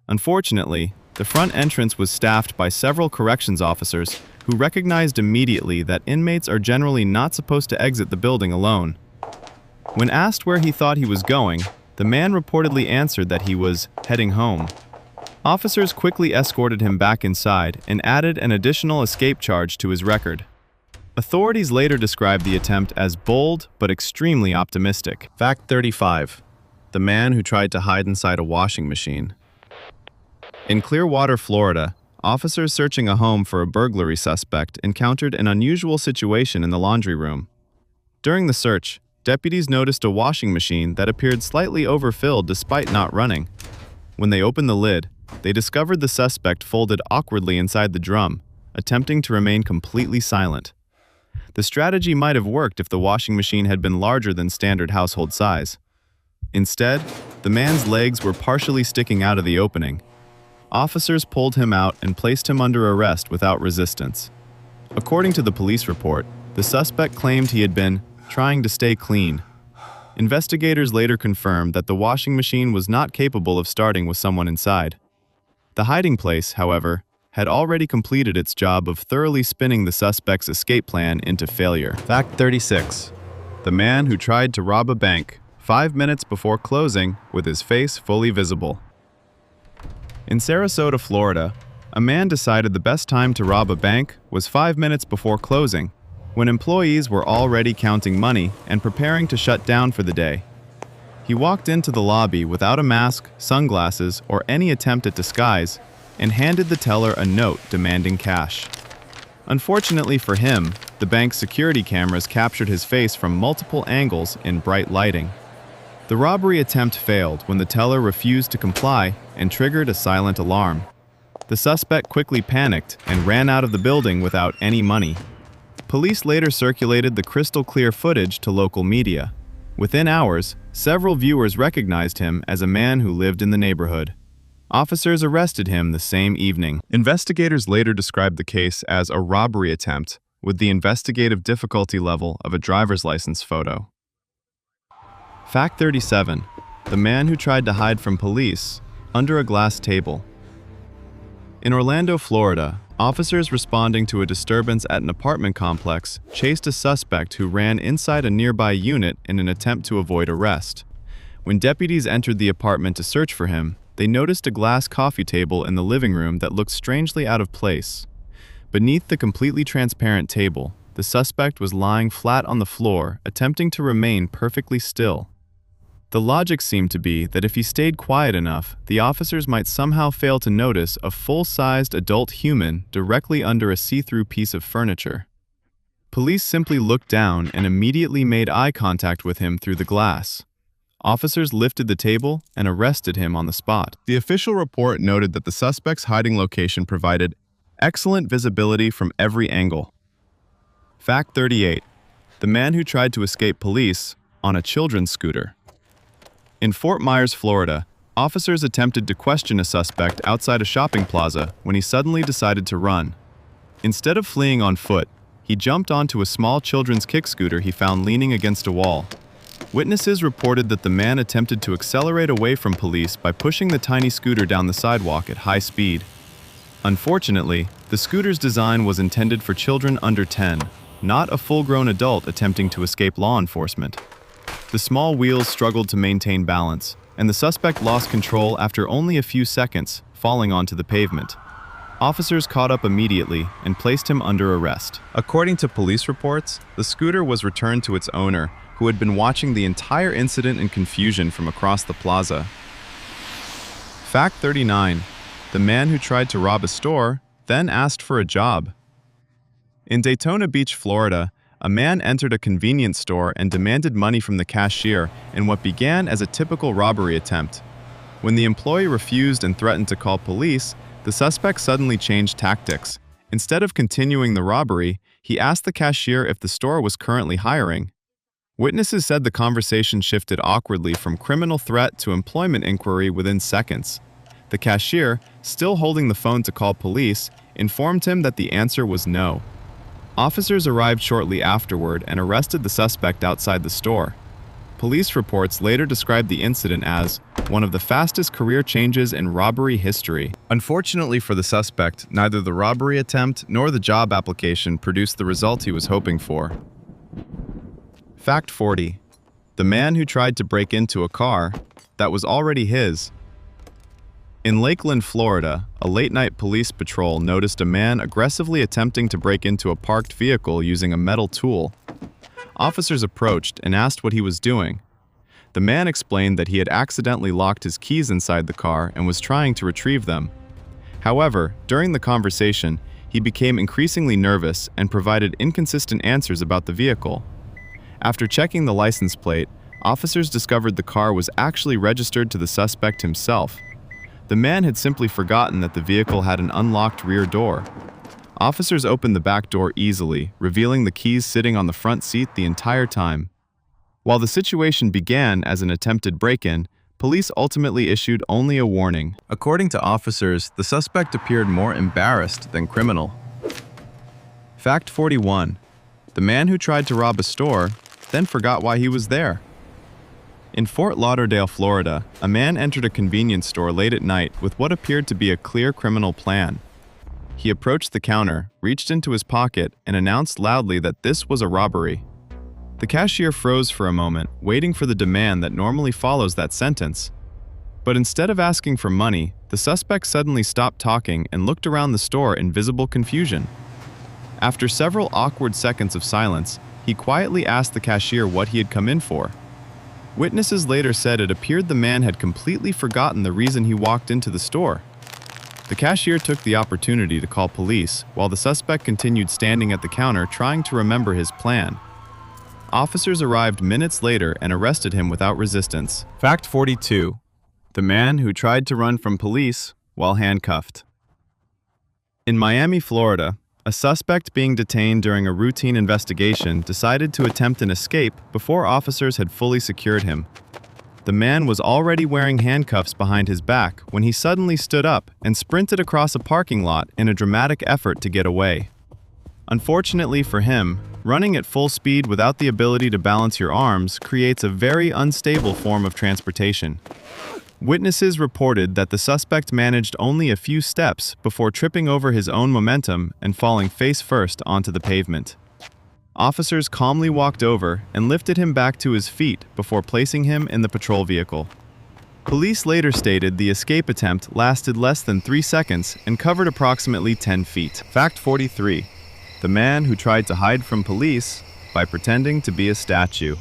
Unfortunately, the front entrance was staffed by several corrections officers who recognized immediately that inmates are generally not supposed to exit the building alone. When asked where he thought he was going, the man reportedly answered that he was heading home. Officers quickly escorted him back inside and added an additional escape charge to his record. Authorities later described the attempt as bold but extremely optimistic. Fact 35. The man who tried to hide inside a washing machine. In Clearwater, Florida, officers searching a home for a burglary suspect encountered an unusual situation in the laundry room. During the search, deputies noticed a washing machine that appeared slightly overfilled despite not running. When they opened the lid, they discovered the suspect folded awkwardly inside the drum, attempting to remain completely silent. The strategy might have worked if the washing machine had been larger than standard household size. Instead, the man's legs were partially sticking out of the opening. Officers pulled him out and placed him under arrest without resistance. According to the police report, the suspect claimed he had been trying to stay clean. Investigators later confirmed that the washing machine was not capable of starting with someone inside. The hiding place, however, had already completed its job of thoroughly spinning the suspect's escape plan into failure. Fact 36. The man who tried to rob a bank 5 minutes before closing with his face fully visible. In Sarasota, Florida, a man decided the best time to rob a bank was 5 minutes before closing, when employees were already counting money and preparing to shut down for the day. He walked into the lobby without a mask, sunglasses, or any attempt at disguise, and handed the teller a note demanding cash. Unfortunately for him, the bank's security cameras captured his face from multiple angles in bright lighting. The robbery attempt failed when the teller refused to comply and triggered a silent alarm. The suspect quickly panicked and ran out of the building without any money. Police later circulated the crystal-clear footage to local media. Within hours, several viewers recognized him as a man who lived in the neighborhood. Officers arrested him the same evening. Investigators later described the case as a robbery attempt with the investigative difficulty level of a driver's license photo. Fact 37. The man who tried to hide from police under a glass table. In Orlando, Florida, officers responding to a disturbance at an apartment complex chased a suspect who ran inside a nearby unit in an attempt to avoid arrest. When deputies entered the apartment to search for him, they noticed a glass coffee table in the living room that looked strangely out of place. Beneath the completely transparent table, the suspect was lying flat on the floor, attempting to remain perfectly still. The logic seemed to be that if he stayed quiet enough, the officers might somehow fail to notice a full-sized adult human directly under a see-through piece of furniture. Police simply looked down and immediately made eye contact with him through the glass. Officers lifted the table and arrested him on the spot. The official report noted that the suspect's hiding location provided excellent visibility from every angle. Fact 38. The man who tried to escape police on a children's scooter. In Fort Myers, Florida, officers attempted to question a suspect outside a shopping plaza when he suddenly decided to run. Instead of fleeing on foot, he jumped onto a small children's kick scooter he found leaning against a wall. Witnesses reported that the man attempted to accelerate away from police by pushing the tiny scooter down the sidewalk at high speed. Unfortunately, the scooter's design was intended for children under 10, not a full-grown adult attempting to escape law enforcement. The small wheels struggled to maintain balance, and the suspect lost control after only a few seconds, falling onto the pavement. Officers caught up immediately and placed him under arrest. According to police reports, the scooter was returned to its owner, who had been watching the entire incident in confusion from across the plaza. Fact 39. The man who tried to rob a store then asked for a job. In Daytona Beach, Florida, a man entered a convenience store and demanded money from the cashier in what began as a typical robbery attempt. When the employee refused and threatened to call police, the suspect suddenly changed tactics. Instead of continuing the robbery, he asked the cashier if the store was currently hiring. Witnesses said the conversation shifted awkwardly from criminal threat to employment inquiry within seconds. The cashier, still holding the phone to call police, informed him that the answer was no. Officers arrived shortly afterward and arrested the suspect outside the store. Police reports later described the incident as one of the fastest career changes in robbery history. Unfortunately for the suspect, neither the robbery attempt nor the job application produced the result he was hoping for. Fact 40. The man who tried to break into a car that was already his. In Lakeland, Florida, a late-night police patrol noticed a man aggressively attempting to break into a parked vehicle using a metal tool. Officers approached and asked what he was doing. The man explained that he had accidentally locked his keys inside the car and was trying to retrieve them. However, during the conversation, he became increasingly nervous and provided inconsistent answers about the vehicle. After checking the license plate, officers discovered the car was actually registered to the suspect himself. The man had simply forgotten that the vehicle had an unlocked rear door. Officers opened the back door easily, revealing the keys sitting on the front seat the entire time. While the situation began as an attempted break-in, police ultimately issued only a warning. According to officers, the suspect appeared more embarrassed than criminal. Fact 41. The man who tried to rob a store then forgot why he was there. In Fort Lauderdale, Florida, a man entered a convenience store late at night with what appeared to be a clear criminal plan. He approached the counter, reached into his pocket, and announced loudly that this was a robbery. The cashier froze for a moment, waiting for the demand that normally follows that sentence. But instead of asking for money, the suspect suddenly stopped talking and looked around the store in visible confusion. After several awkward seconds of silence, he quietly asked the cashier what he had come in for. Witnesses later said it appeared the man had completely forgotten the reason he walked into the store. The cashier took the opportunity to call police, while the suspect continued standing at the counter trying to remember his plan. Officers arrived minutes later and arrested him without resistance. Fact 42. The man who tried to run from police while handcuffed. In Miami, Florida, a suspect being detained during a routine investigation decided to attempt an escape before officers had fully secured him. The man was already wearing handcuffs behind his back when he suddenly stood up and sprinted across a parking lot in a dramatic effort to get away. Unfortunately for him, running at full speed without the ability to balance your arms creates a very unstable form of transportation. Witnesses reported that the suspect managed only a few steps before tripping over his own momentum and falling face first onto the pavement. Officers calmly walked over and lifted him back to his feet before placing him in the patrol vehicle. Police later stated the escape attempt lasted less than 3 seconds and covered approximately 10 feet. Fact 43. The man who tried to hide from police by pretending to be a statue.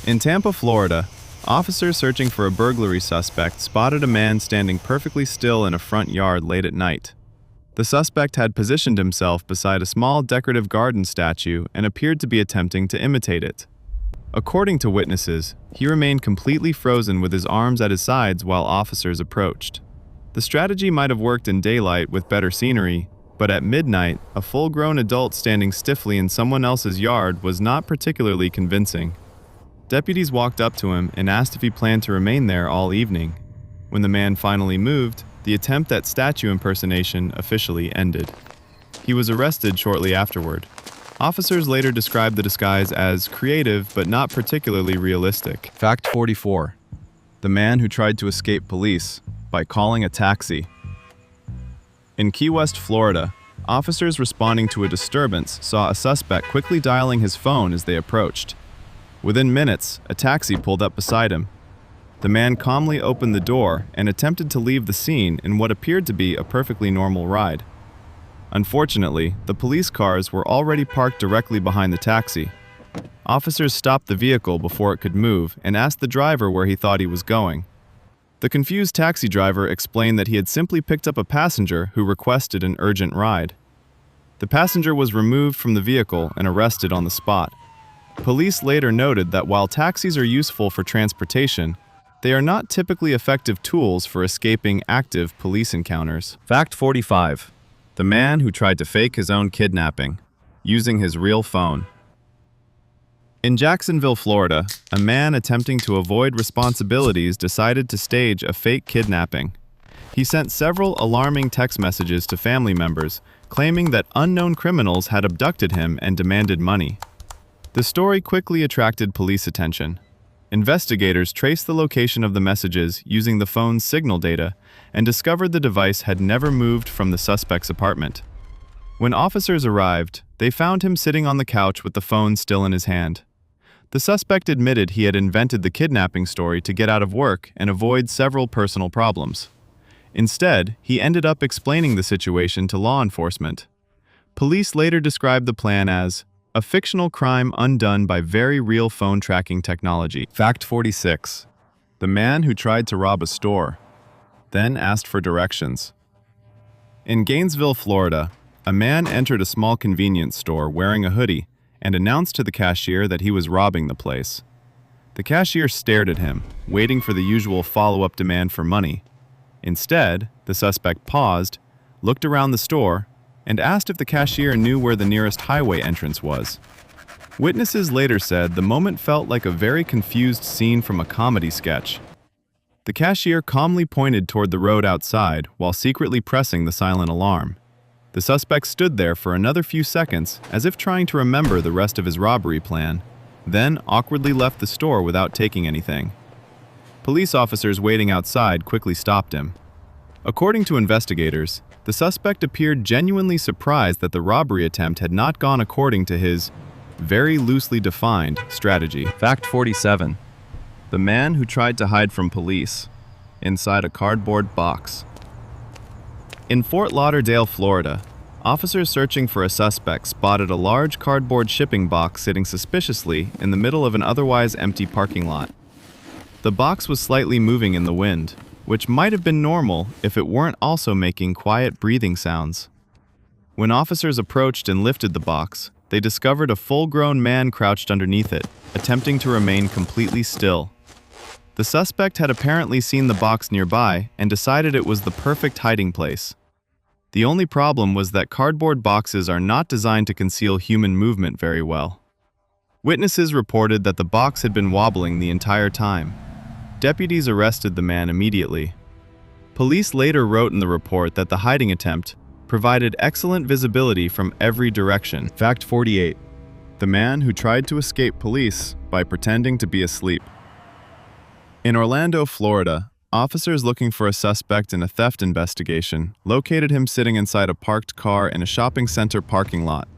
In Tampa, Florida, officers searching for a burglary suspect spotted a man standing perfectly still in a front yard late at night. The suspect had positioned himself beside a small decorative garden statue and appeared to be attempting to imitate it. According to witnesses, he remained completely frozen with his arms at his sides while officers approached. The strategy might have worked in daylight with better scenery, but at midnight, a full-grown adult standing stiffly in someone else's yard was not particularly convincing. Deputies walked up to him and asked if he planned to remain there all evening. When the man finally moved, the attempt at statue impersonation officially ended. He was arrested shortly afterward. Officers later described the disguise as creative but not particularly realistic. Fact 44. The man who tried to escape police by calling a taxi. In Key West, Florida, officers responding to a disturbance saw a suspect quickly dialing his phone as they approached. Within minutes, a taxi pulled up beside him. The man calmly opened the door and attempted to leave the scene in what appeared to be a perfectly normal ride. Unfortunately, the police cars were already parked directly behind the taxi. Officers stopped the vehicle before it could move and asked the driver where he thought he was going. The confused taxi driver explained that he had simply picked up a passenger who requested an urgent ride. The passenger was removed from the vehicle and arrested on the spot. Police later noted that while taxis are useful for transportation, they are not typically effective tools for escaping active police encounters. Fact 45. The man who tried to fake his own kidnapping, using his real phone. In Jacksonville, Florida, a man attempting to avoid responsibilities decided to stage a fake kidnapping. He sent several alarming text messages to family members, claiming that unknown criminals had abducted him and demanded money. The story quickly attracted police attention. Investigators traced the location of the messages using the phone's signal data and discovered the device had never moved from the suspect's apartment. When officers arrived, they found him sitting on the couch with the phone still in his hand. The suspect admitted he had invented the kidnapping story to get out of work and avoid several personal problems. Instead, he ended up explaining the situation to law enforcement. Police later described the plan as a fictional crime undone by very real phone tracking technology. Fact 46. The man who tried to rob a store, then asked for directions. In Gainesville, Florida, a man entered a small convenience store wearing a hoodie and announced to the cashier that he was robbing the place. The cashier stared at him, waiting for the usual follow-up demand for money. Instead, the suspect paused, looked around the store, and asked if the cashier knew where the nearest highway entrance was. Witnesses later said the moment felt like a very confused scene from a comedy sketch. The cashier calmly pointed toward the road outside while secretly pressing the silent alarm. The suspect stood there for another few seconds as if trying to remember the rest of his robbery plan, then awkwardly left the store without taking anything. Police officers waiting outside quickly stopped him. According to investigators, the suspect appeared genuinely surprised that the robbery attempt had not gone according to his very loosely defined strategy. Fact 47. The man who tried to hide from police inside a cardboard box. In Fort Lauderdale, Florida, officers searching for a suspect spotted a large cardboard shipping box sitting suspiciously in the middle of an otherwise empty parking lot. The box was slightly moving in the wind, which might have been normal if it weren't also making quiet breathing sounds. When officers approached and lifted the box, they discovered a full-grown man crouched underneath it, attempting to remain completely still. The suspect had apparently seen the box nearby and decided it was the perfect hiding place. The only problem was that cardboard boxes are not designed to conceal human movement very well. Witnesses reported that the box had been wobbling the entire time. Deputies arrested the man immediately. Police later wrote in the report that the hiding attempt provided excellent visibility from every direction. Fact 48. The man who tried to escape police by pretending to be asleep. In Orlando, Florida, officers looking for a suspect in a theft investigation located him sitting inside a parked car in a shopping center parking lot.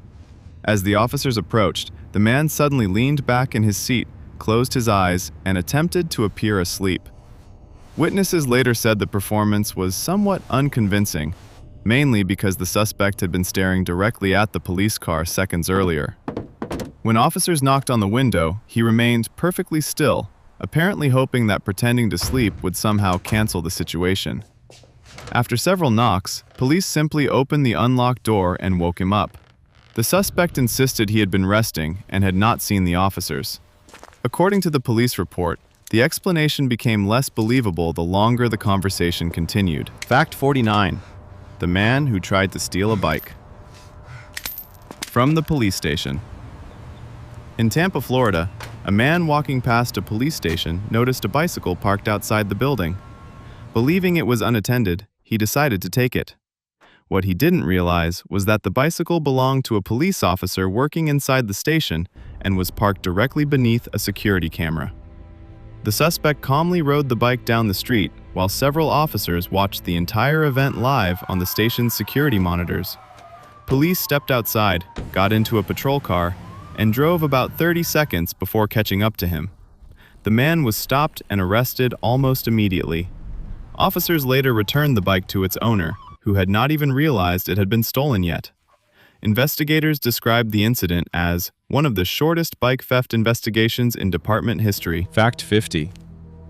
As the officers approached, the man suddenly leaned back in his seat, closed his eyes, and attempted to appear asleep. Witnesses later said the performance was somewhat unconvincing, mainly because the suspect had been staring directly at the police car seconds earlier. When officers knocked on the window, he remained perfectly still, apparently hoping that pretending to sleep would somehow cancel the situation. After several knocks, police simply opened the unlocked door and woke him up. The suspect insisted he had been resting and had not seen the officers. According to the police report, the explanation became less believable the longer the conversation continued. Fact 49. The man who tried to steal a bike. From the police station. In Tampa, Florida, a man walking past a police station noticed a bicycle parked outside the building. Believing it was unattended, he decided to take it. What he didn't realize was that the bicycle belonged to a police officer working inside the station and was parked directly beneath a security camera. The suspect calmly rode the bike down the street while several officers watched the entire event live on the station's security monitors. Police stepped outside, got into a patrol car, and drove about 30 seconds before catching up to him. The man was stopped and arrested almost immediately. Officers later returned the bike to its owner, who had not even realized it had been stolen yet. Investigators described the incident as one of the shortest bike theft investigations in department history. Fact 50.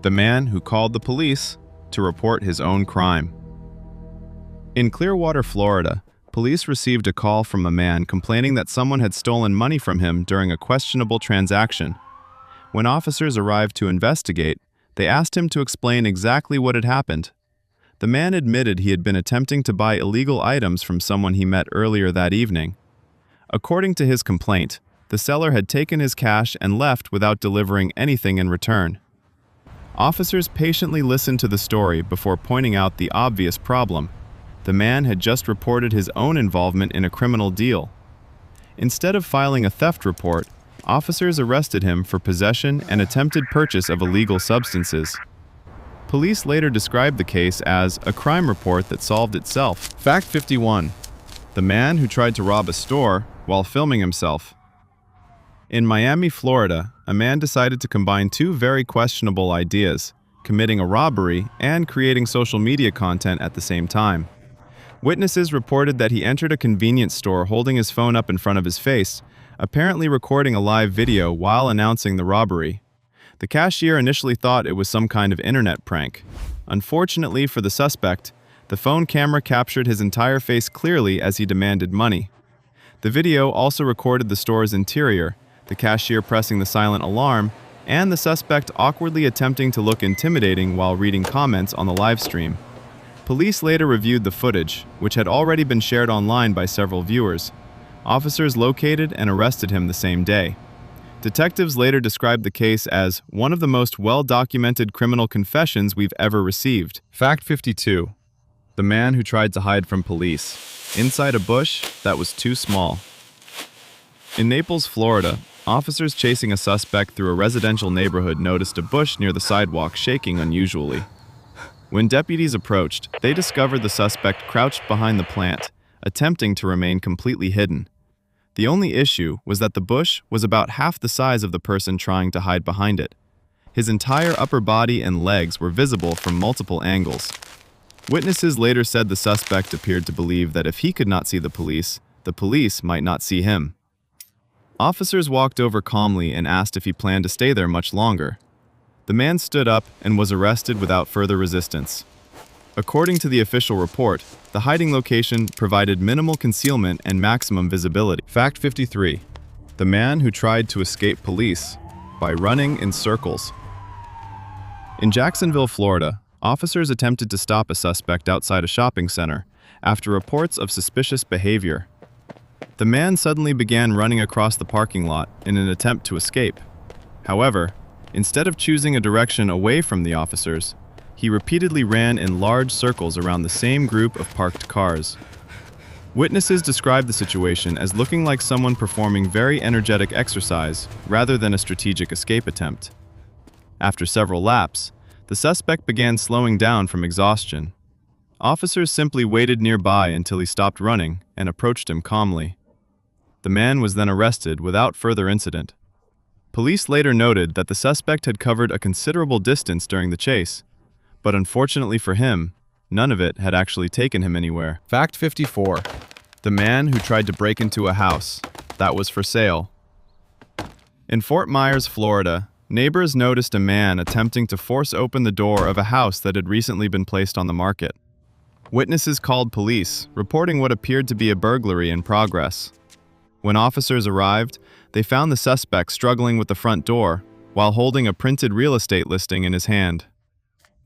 The man who called the police to report his own crime. In Clearwater, Florida, police received a call from a man complaining that someone had stolen money from him during a questionable transaction. When officers arrived to investigate, they asked him to explain exactly what had happened. The man admitted he had been attempting to buy illegal items from someone he met earlier that evening. According to his complaint, the seller had taken his cash and left without delivering anything in return. Officers patiently listened to the story before pointing out the obvious problem. The man had just reported his own involvement in a criminal deal. Instead of filing a theft report, officers arrested him for possession and attempted purchase of illegal substances. Police later described the case as a crime report that solved itself. Fact 51. The man who tried to rob a store while filming himself. In Miami, Florida, a man decided to combine two very questionable ideas, committing a robbery and creating social media content at the same time. Witnesses reported that he entered a convenience store holding his phone up in front of his face, apparently recording a live video while announcing the robbery. The cashier initially thought it was some kind of internet prank. Unfortunately for the suspect, the phone camera captured his entire face clearly as he demanded money. The video also recorded the store's interior, the cashier pressing the silent alarm, and the suspect awkwardly attempting to look intimidating while reading comments on the live stream. Police later reviewed the footage, which had already been shared online by several viewers. Officers located and arrested him the same day. Detectives later described the case as one of the most well-documented criminal confessions we've ever received. Fact 52. The man who tried to hide from police, inside a bush that was too small. In Naples, Florida, officers chasing a suspect through a residential neighborhood noticed a bush near the sidewalk shaking unusually. When deputies approached, they discovered the suspect crouched behind the plant, attempting to remain completely hidden. The only issue was that the bush was about half the size of the person trying to hide behind it. His entire upper body and legs were visible from multiple angles. Witnesses later said the suspect appeared to believe that if he could not see the police might not see him. Officers walked over calmly and asked if he planned to stay there much longer. The man stood up and was arrested without further resistance. According to the official report, the hiding location provided minimal concealment and maximum visibility. Fact 53. The man who tried to escape police by running in circles. In Jacksonville, Florida, officers attempted to stop a suspect outside a shopping center after reports of suspicious behavior. The man suddenly began running across the parking lot in an attempt to escape. However, instead of choosing a direction away from the officers, he repeatedly ran in large circles around the same group of parked cars. Witnesses described the situation as looking like someone performing very energetic exercise rather than a strategic escape attempt. After several laps, the suspect began slowing down from exhaustion. Officers simply waited nearby until he stopped running and approached him calmly. The man was then arrested without further incident. Police later noted that the suspect had covered a considerable distance during the chase, but unfortunately for him, none of it had actually taken him anywhere. Fact 54. The man who tried to break into a house that was for sale. In Fort Myers, Florida, neighbors noticed a man attempting to force open the door of a house that had recently been placed on the market. Witnesses called police, reporting what appeared to be a burglary in progress. When officers arrived, they found the suspect struggling with the front door while holding a printed real estate listing in his hand.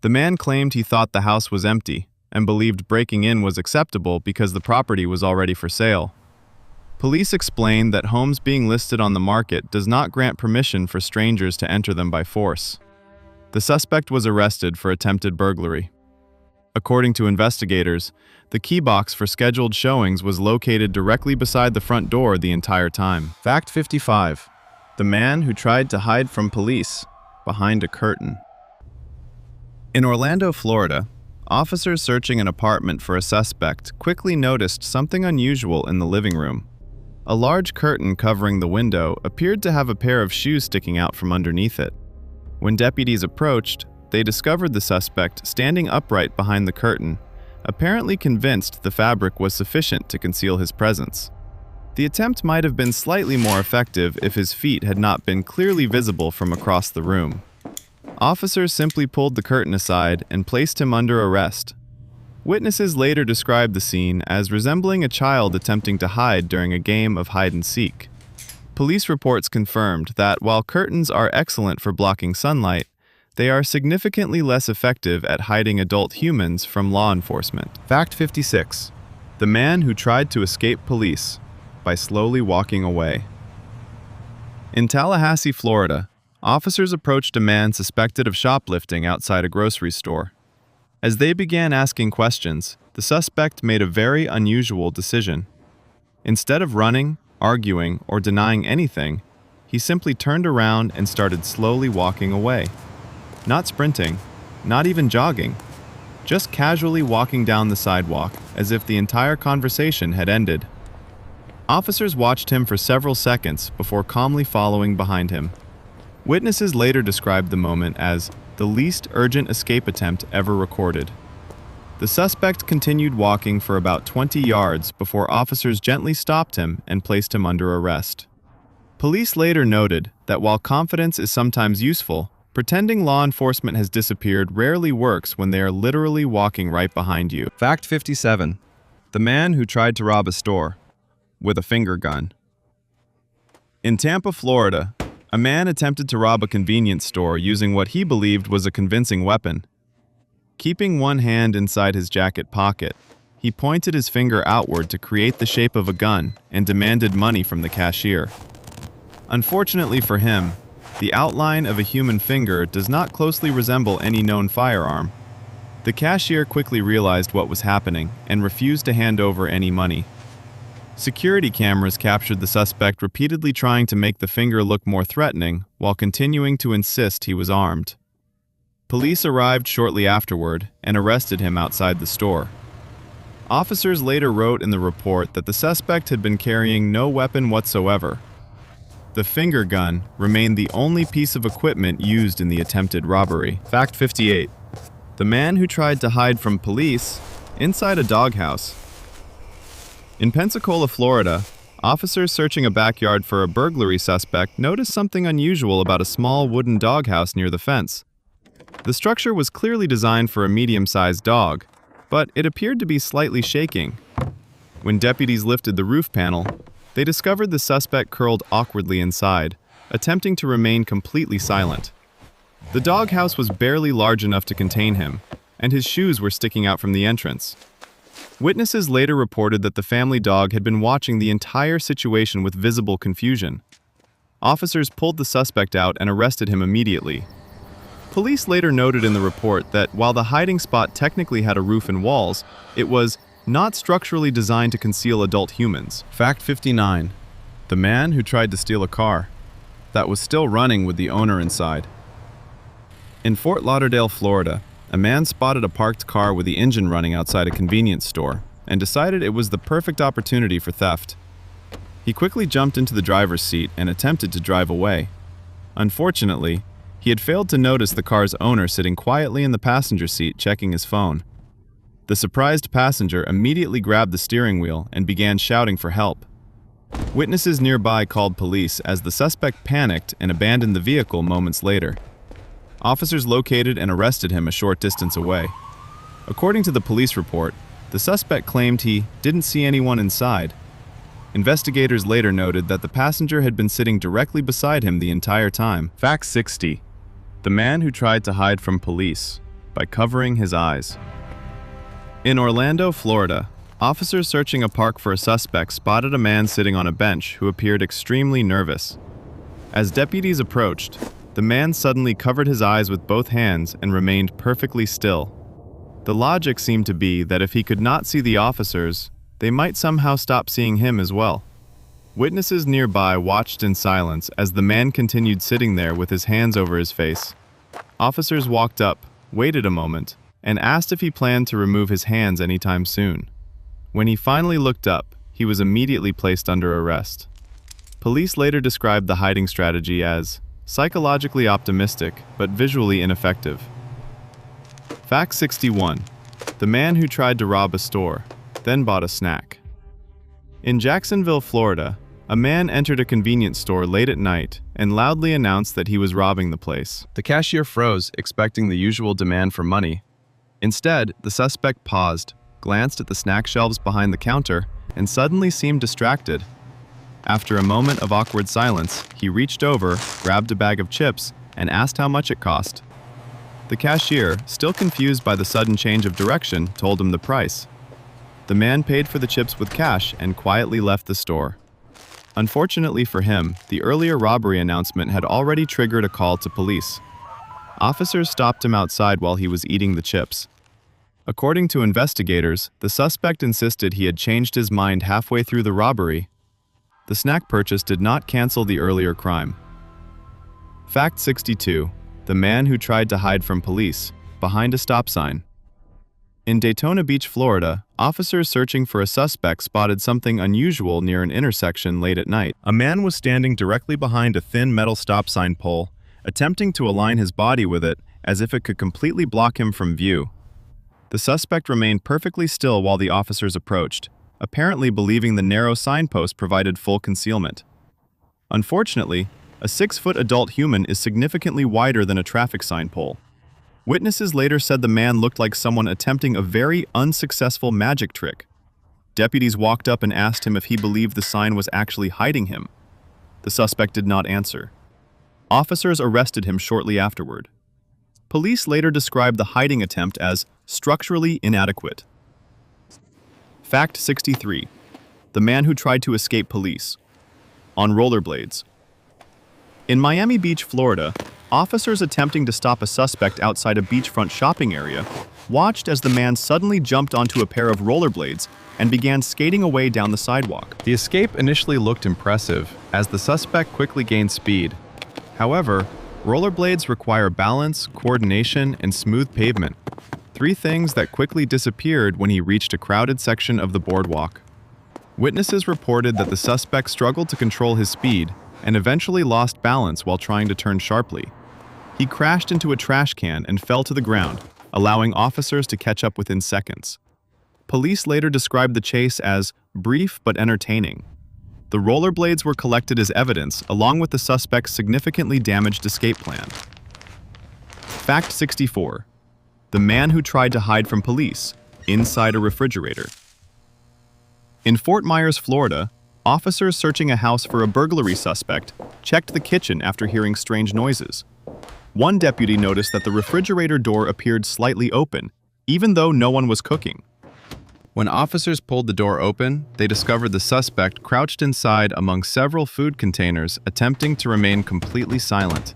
The man claimed he thought the house was empty and believed breaking in was acceptable because the property was already for sale. Police explained that homes being listed on the market does not grant permission for strangers to enter them by force. The suspect was arrested for attempted burglary. According to investigators, the key box for scheduled showings was located directly beside the front door the entire time. Fact 55. The man who tried to hide from police behind a curtain. In Orlando, Florida, officers searching an apartment for a suspect quickly noticed something unusual in the living room. A large curtain covering the window appeared to have a pair of shoes sticking out from underneath it. When deputies approached, they discovered the suspect standing upright behind the curtain, apparently convinced the fabric was sufficient to conceal his presence. The attempt might have been slightly more effective if his feet had not been clearly visible from across the room. Officers simply pulled the curtain aside and placed him under arrest. Witnesses later described the scene as resembling a child attempting to hide during a game of hide-and-seek. Police reports confirmed that while curtains are excellent for blocking sunlight, they are significantly less effective at hiding adult humans from law enforcement. Fact 56. The man who tried to escape police by slowly walking away. In Tallahassee, Florida, officers approached a man suspected of shoplifting outside a grocery store. As they began asking questions, the suspect made a very unusual decision. Instead of running, arguing, or denying anything, he simply turned around and started slowly walking away. Not sprinting, not even jogging, just casually walking down the sidewalk as if the entire conversation had ended. Officers watched him for several seconds before calmly following behind him. Witnesses later described the moment as the least urgent escape attempt ever recorded. The suspect continued walking for about 20 yards before officers gently stopped him and placed him under arrest. Police later noted that while confidence is sometimes useful, pretending law enforcement has disappeared rarely works when they are literally walking right behind you. Fact 57. The man who tried to rob a store with a finger gun. In Tampa, Florida, a man attempted to rob a convenience store using what he believed was a convincing weapon. Keeping one hand inside his jacket pocket, he pointed his finger outward to create the shape of a gun and demanded money from the cashier. Unfortunately for him, the outline of a human finger does not closely resemble any known firearm. The cashier quickly realized what was happening and refused to hand over any money. Security cameras captured the suspect repeatedly trying to make the finger look more threatening while continuing to insist he was armed. Police arrived shortly afterward and arrested him outside the store. Officers later wrote in the report that the suspect had been carrying no weapon whatsoever. The finger gun remained the only piece of equipment used in the attempted robbery. Fact 58. The man who tried to hide from police inside a doghouse. In Pensacola, Florida, officers searching a backyard for a burglary suspect noticed something unusual about a small wooden doghouse near the fence. The structure was clearly designed for a medium-sized dog, but it appeared to be slightly shaking. When deputies lifted the roof panel, they discovered the suspect curled awkwardly inside, attempting to remain completely silent. The doghouse was barely large enough to contain him, and his shoes were sticking out from the entrance. Witnesses later reported that the family dog had been watching the entire situation with visible confusion. Officers pulled the suspect out and arrested him immediately. Police later noted in the report that while the hiding spot technically had a roof and walls, it was not structurally designed to conceal adult humans. Fact 59. The man who tried to steal a car that was still running with the owner inside. In Fort Lauderdale, Florida, a man spotted a parked car with the engine running outside a convenience store and decided it was the perfect opportunity for theft. He quickly jumped into the driver's seat and attempted to drive away. Unfortunately, he had failed to notice the car's owner sitting quietly in the passenger seat checking his phone. The surprised passenger immediately grabbed the steering wheel and began shouting for help. Witnesses nearby called police as the suspect panicked and abandoned the vehicle moments later. Officers located and arrested him a short distance away. According to the police report, the suspect claimed he didn't see anyone inside. Investigators later noted that the passenger had been sitting directly beside him the entire time. Fact 60. The man who tried to hide from police by covering his eyes. In Orlando, Florida, officers searching a park for a suspect spotted a man sitting on a bench who appeared extremely nervous. As deputies approached, the man suddenly covered his eyes with both hands and remained perfectly still. The logic seemed to be that if he could not see the officers, they might somehow stop seeing him as well. Witnesses nearby watched in silence as the man continued sitting there with his hands over his face. Officers walked up, waited a moment, and asked if he planned to remove his hands anytime soon. When he finally looked up, he was immediately placed under arrest. Police later described the hiding strategy as psychologically optimistic but visually ineffective. Fact 61. The man who tried to rob a store, then bought a snack. In Jacksonville, Florida, a man entered a convenience store late at night and loudly announced that he was robbing the place. The cashier froze, expecting the usual demand for money. Instead, the suspect paused, glanced at the snack shelves behind the counter, and suddenly seemed distracted. After a moment of awkward silence, he reached over, grabbed a bag of chips, and asked how much it cost. The cashier, still confused by the sudden change of direction, told him the price. The man paid for the chips with cash and quietly left the store. Unfortunately for him, the earlier robbery announcement had already triggered a call to police. Officers stopped him outside while he was eating the chips. According to investigators, the suspect insisted he had changed his mind halfway through the robbery. The snack purchase did not cancel the earlier crime. Fact 62. The man who tried to hide from police, behind a stop sign. In Daytona Beach, Florida, officers searching for a suspect spotted something unusual near an intersection late at night. A man was standing directly behind a thin metal stop sign pole, attempting to align his body with it as if it could completely block him from view. The suspect remained perfectly still while the officers approached, apparently believing the narrow signpost provided full concealment. Unfortunately, a 6-foot adult human is significantly wider than a traffic sign pole. Witnesses later said the man looked like someone attempting a very unsuccessful magic trick. Deputies walked up and asked him if he believed the sign was actually hiding him. The suspect did not answer. Officers arrested him shortly afterward. Police later described the hiding attempt as structurally inadequate. Fact 63. The man who tried to escape police. On rollerblades. In Miami Beach, Florida, officers attempting to stop a suspect outside a beachfront shopping area watched as the man suddenly jumped onto a pair of rollerblades and began skating away down the sidewalk. The escape initially looked impressive, as the suspect quickly gained speed. However, rollerblades require balance, coordination, and smooth pavement, 3 things that quickly disappeared when he reached a crowded section of the boardwalk. Witnesses reported that the suspect struggled to control his speed and eventually lost balance while trying to turn sharply. He crashed into a trash can and fell to the ground, allowing officers to catch up within seconds. Police later described the chase as brief but entertaining. The rollerblades were collected as evidence, along with the suspect's significantly damaged escape plan. Fact 64. The man who tried to hide from police inside a refrigerator. In Fort Myers, Florida, officers searching a house for a burglary suspect checked the kitchen after hearing strange noises. One deputy noticed that the refrigerator door appeared slightly open, even though no one was cooking. When officers pulled the door open, they discovered the suspect crouched inside among several food containers, attempting to remain completely silent.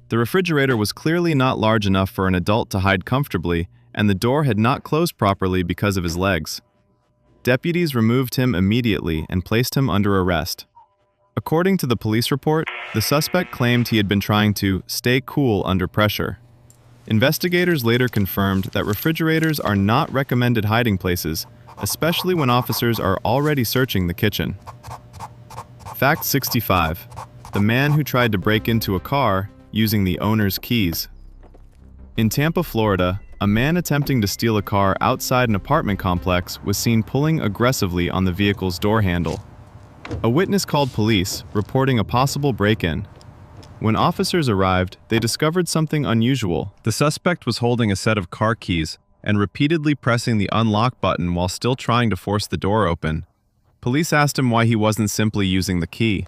The refrigerator was clearly not large enough for an adult to hide comfortably, and the door had not closed properly because of his legs. Deputies removed him immediately and placed him under arrest. According to the police report, the suspect claimed he had been trying to stay cool under pressure. Investigators later confirmed that refrigerators are not recommended hiding places, especially when officers are already searching the kitchen. Fact 65. The man who tried to break into a car using the owner's keys. In Tampa, Florida, a man attempting to steal a car outside an apartment complex was seen pulling aggressively on the vehicle's door handle. A witness called police, reporting a possible break-in. When officers arrived, they discovered something unusual. The suspect was holding a set of car keys and repeatedly pressing the unlock button while still trying to force the door open. Police asked him why he wasn't simply using the key.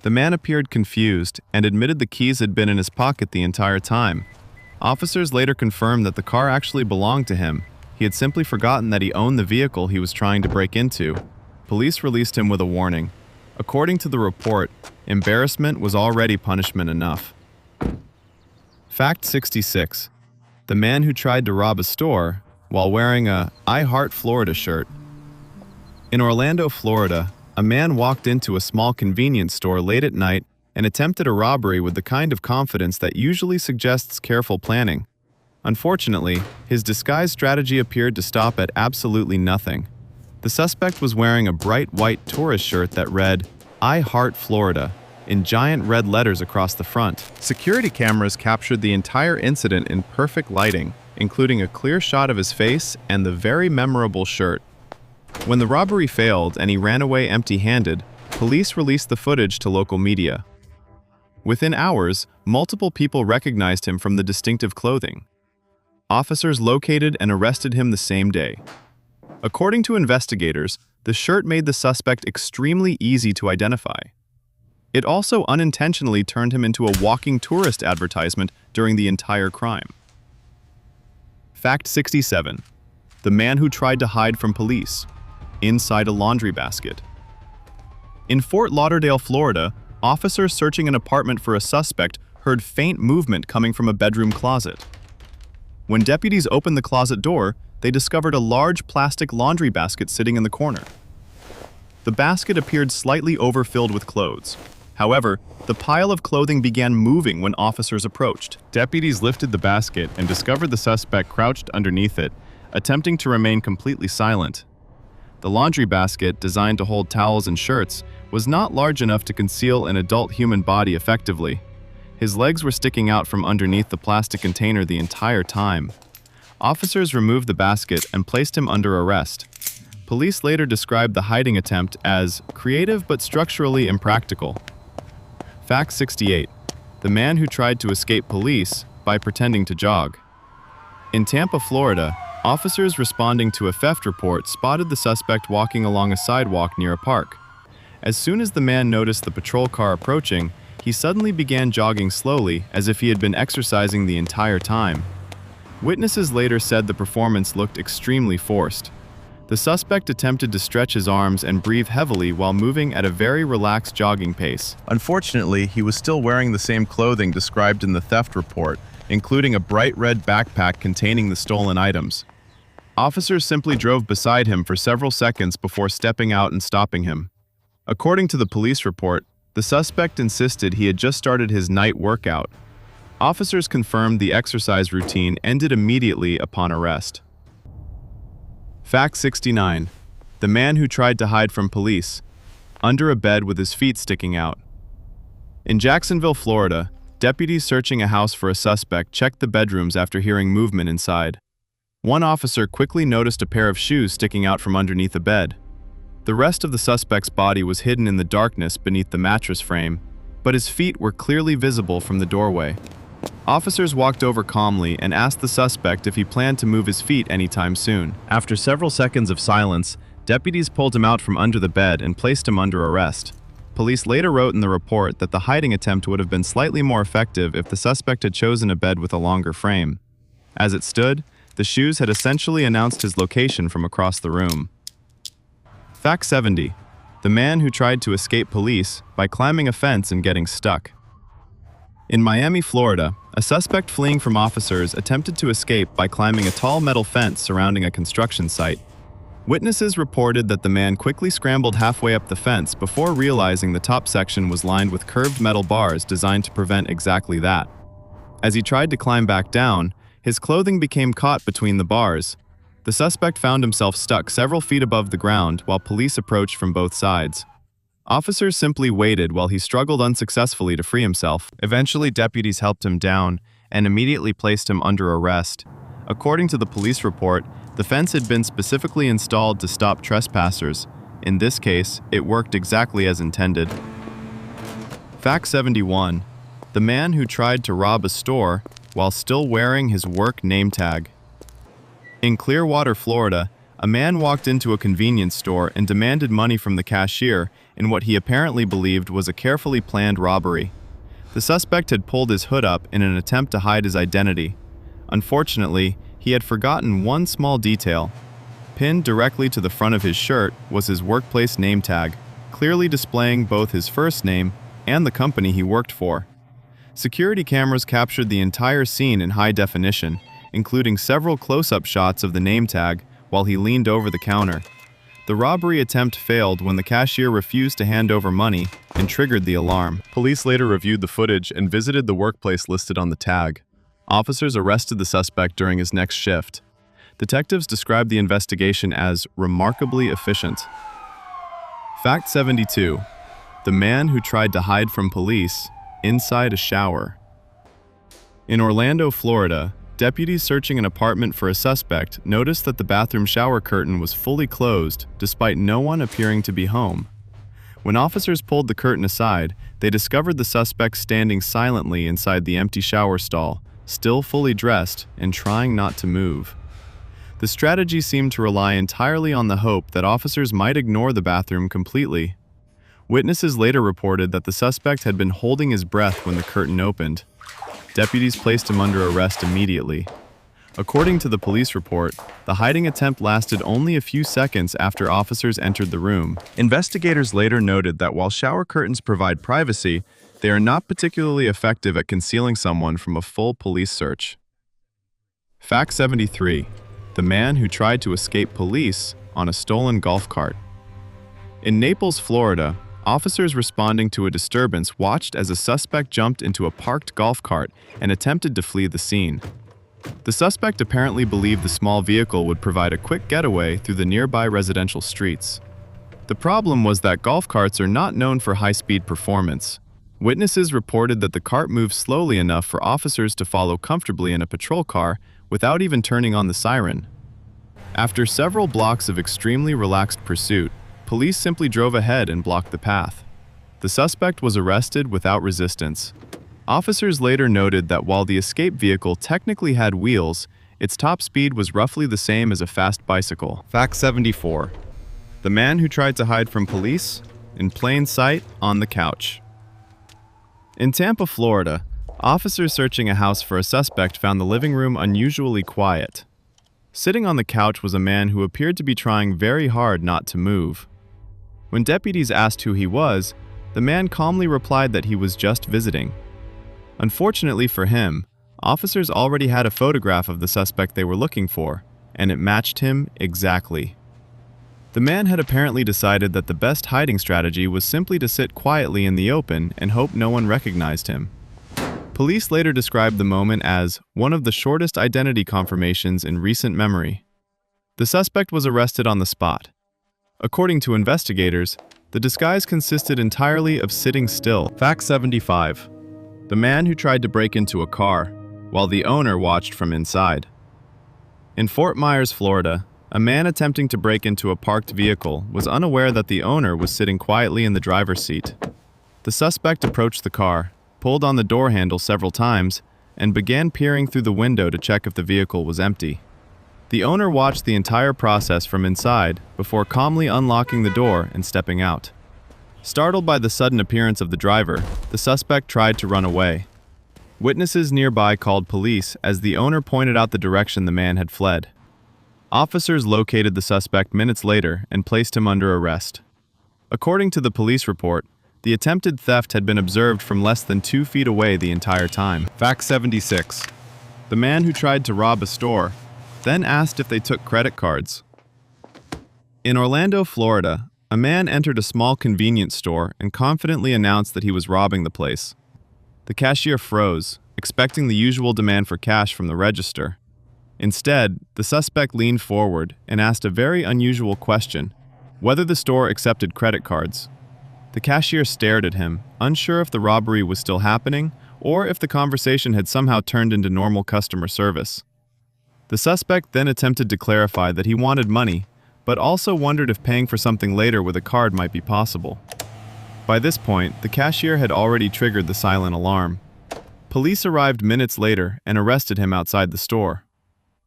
The man appeared confused and admitted the keys had been in his pocket the entire time. Officers later confirmed that the car actually belonged to him. He had simply forgotten that he owned the vehicle he was trying to break into. Police released him with a warning. According to the report, embarrassment was already punishment enough. Fact 66. The man who tried to rob a store while wearing a "I Heart Florida" shirt. In Orlando, Florida, a man walked into a small convenience store late at night and attempted a robbery with the kind of confidence that usually suggests careful planning. Unfortunately, his disguise strategy appeared to stop at absolutely nothing. The suspect was wearing a bright white tourist shirt that read, "I Heart Florida," in giant red letters across the front. Security cameras captured the entire incident in perfect lighting, including a clear shot of his face and the very memorable shirt. When the robbery failed and he ran away empty-handed, police released the footage to local media. Within hours, multiple people recognized him from the distinctive clothing. Officers located and arrested him the same day. According to investigators, the shirt made the suspect extremely easy to identify. It also unintentionally turned him into a walking tourist advertisement during the entire crime. Fact 67. The man who tried to hide from police inside a laundry basket. In Fort Lauderdale, Florida, officers searching an apartment for a suspect heard faint movement coming from a bedroom closet. When deputies opened the closet door, they discovered a large plastic laundry basket sitting in the corner. The basket appeared slightly overfilled with clothes. However, the pile of clothing began moving when officers approached. Deputies lifted the basket and discovered the suspect crouched underneath it, attempting to remain completely silent. The laundry basket, designed to hold towels and shirts, was not large enough to conceal an adult human body effectively. His legs were sticking out from underneath the plastic container the entire time. Officers removed the basket and placed him under arrest. Police later described the hiding attempt as creative but structurally impractical. Fact 68. The man who tried to escape police by pretending to jog. In Tampa, Florida, officers responding to a theft report spotted the suspect walking along a sidewalk near a park. As soon as the man noticed the patrol car approaching, he suddenly began jogging slowly as if he had been exercising the entire time. Witnesses later said the performance looked extremely forced. The suspect attempted to stretch his arms and breathe heavily while moving at a very relaxed jogging pace. Unfortunately, he was still wearing the same clothing described in the theft report, including a bright red backpack containing the stolen items. Officers simply drove beside him for several seconds before stepping out and stopping him. According to the police report, the suspect insisted he had just started his night workout. Officers confirmed the exercise routine ended immediately upon arrest. Fact 69. The man who tried to hide from police, under a bed with his feet sticking out. In Jacksonville, Florida, deputies searching a house for a suspect checked the bedrooms after hearing movement inside. One officer quickly noticed a pair of shoes sticking out from underneath a bed. The rest of the suspect's body was hidden in the darkness beneath the mattress frame, but his feet were clearly visible from the doorway. Officers walked over calmly and asked the suspect if he planned to move his feet anytime soon. After several seconds of silence, deputies pulled him out from under the bed and placed him under arrest. Police later wrote in the report that the hiding attempt would have been slightly more effective if the suspect had chosen a bed with a longer frame. As it stood, the shoes had essentially announced his location from across the room. Fact 70. The man who tried to escape police by climbing a fence and getting stuck. In Miami, Florida, a suspect fleeing from officers attempted to escape by climbing a tall metal fence surrounding a construction site. Witnesses reported that the man quickly scrambled halfway up the fence before realizing the top section was lined with curved metal bars designed to prevent exactly that. As he tried to climb back down, his clothing became caught between the bars. The suspect found himself stuck several feet above the ground while police approached from both sides. Officers simply waited while he struggled unsuccessfully to free himself. Eventually, deputies helped him down and immediately placed him under arrest. According to the police report, the fence had been specifically installed to stop trespassers. In this case, it worked exactly as intended. Fact 71. The man who tried to rob a store while still wearing his work name tag. In Clearwater, Florida, a man walked into a convenience store and demanded money from the cashier in what he apparently believed was a carefully planned robbery. The suspect had pulled his hood up in an attempt to hide his identity. Unfortunately, he had forgotten one small detail. Pinned directly to the front of his shirt was his workplace name tag, clearly displaying both his first name and the company he worked for. Security cameras captured the entire scene in high definition, including several close-up shots of the name tag while he leaned over the counter. The robbery attempt failed when the cashier refused to hand over money and triggered the alarm. Police later reviewed the footage and visited the workplace listed on the tag. Officers arrested the suspect during his next shift. Detectives described the investigation as remarkably efficient. Fact 72. The man who tried to hide from police inside a shower. In Orlando, Florida, deputies searching an apartment for a suspect noticed that the bathroom shower curtain was fully closed, despite no one appearing to be home. When officers pulled the curtain aside, they discovered the suspect standing silently inside the empty shower stall, still fully dressed and trying not to move. The strategy seemed to rely entirely on the hope that officers might ignore the bathroom completely. Witnesses later reported that the suspect had been holding his breath when the curtain opened. Deputies placed him under arrest immediately. According to the police report, the hiding attempt lasted only a few seconds after officers entered the room. Investigators later noted that while shower curtains provide privacy, they are not particularly effective at concealing someone from a full police search. Fact 73. The man who tried to escape police on a stolen golf cart. In Naples, Florida, officers responding to a disturbance watched as a suspect jumped into a parked golf cart and attempted to flee the scene. The suspect apparently believed the small vehicle would provide a quick getaway through the nearby residential streets. The problem was that golf carts are not known for high-speed performance. Witnesses reported that the cart moved slowly enough for officers to follow comfortably in a patrol car without even turning on the siren. After several blocks of extremely relaxed pursuit, police simply drove ahead and blocked the path. The suspect was arrested without resistance. Officers later noted that while the escape vehicle technically had wheels, its top speed was roughly the same as a fast bicycle. Fact 74. The man who tried to hide from police, in plain sight, on the couch. In Tampa, Florida, officers searching a house for a suspect found the living room unusually quiet. Sitting on the couch was a man who appeared to be trying very hard not to move. When deputies asked who he was, the man calmly replied that he was just visiting. Unfortunately for him, officers already had a photograph of the suspect they were looking for, and it matched him exactly. The man had apparently decided that the best hiding strategy was simply to sit quietly in the open and hope no one recognized him. Police later described the moment as one of the shortest identity confirmations in recent memory. The suspect was arrested on the spot. According to investigators, the disguise consisted entirely of sitting still. Fact 75. The man who tried to break into a car, while the owner watched from inside. In Fort Myers, Florida, a man attempting to break into a parked vehicle was unaware that the owner was sitting quietly in the driver's seat. The suspect approached the car, pulled on the door handle several times, and began peering through the window to check if the vehicle was empty. The owner watched the entire process from inside before calmly unlocking the door and stepping out. Startled by the sudden appearance of the driver, the suspect tried to run away. Witnesses nearby called police as the owner pointed out the direction the man had fled. Officers located the suspect minutes later and placed him under arrest. According to the police report, the attempted theft had been observed from less than 2 feet away the entire time. Fact 76. The man who tried to rob a store then asked if they took credit cards. In Orlando, Florida, a man entered a small convenience store and confidently announced that he was robbing the place. The cashier froze, expecting the usual demand for cash from the register. Instead, the suspect leaned forward and asked a very unusual question: whether the store accepted credit cards. The cashier stared at him, unsure if the robbery was still happening or if the conversation had somehow turned into normal customer service. The suspect then attempted to clarify that he wanted money, but also wondered if paying for something later with a card might be possible. By this point, the cashier had already triggered the silent alarm. Police arrived minutes later and arrested him outside the store.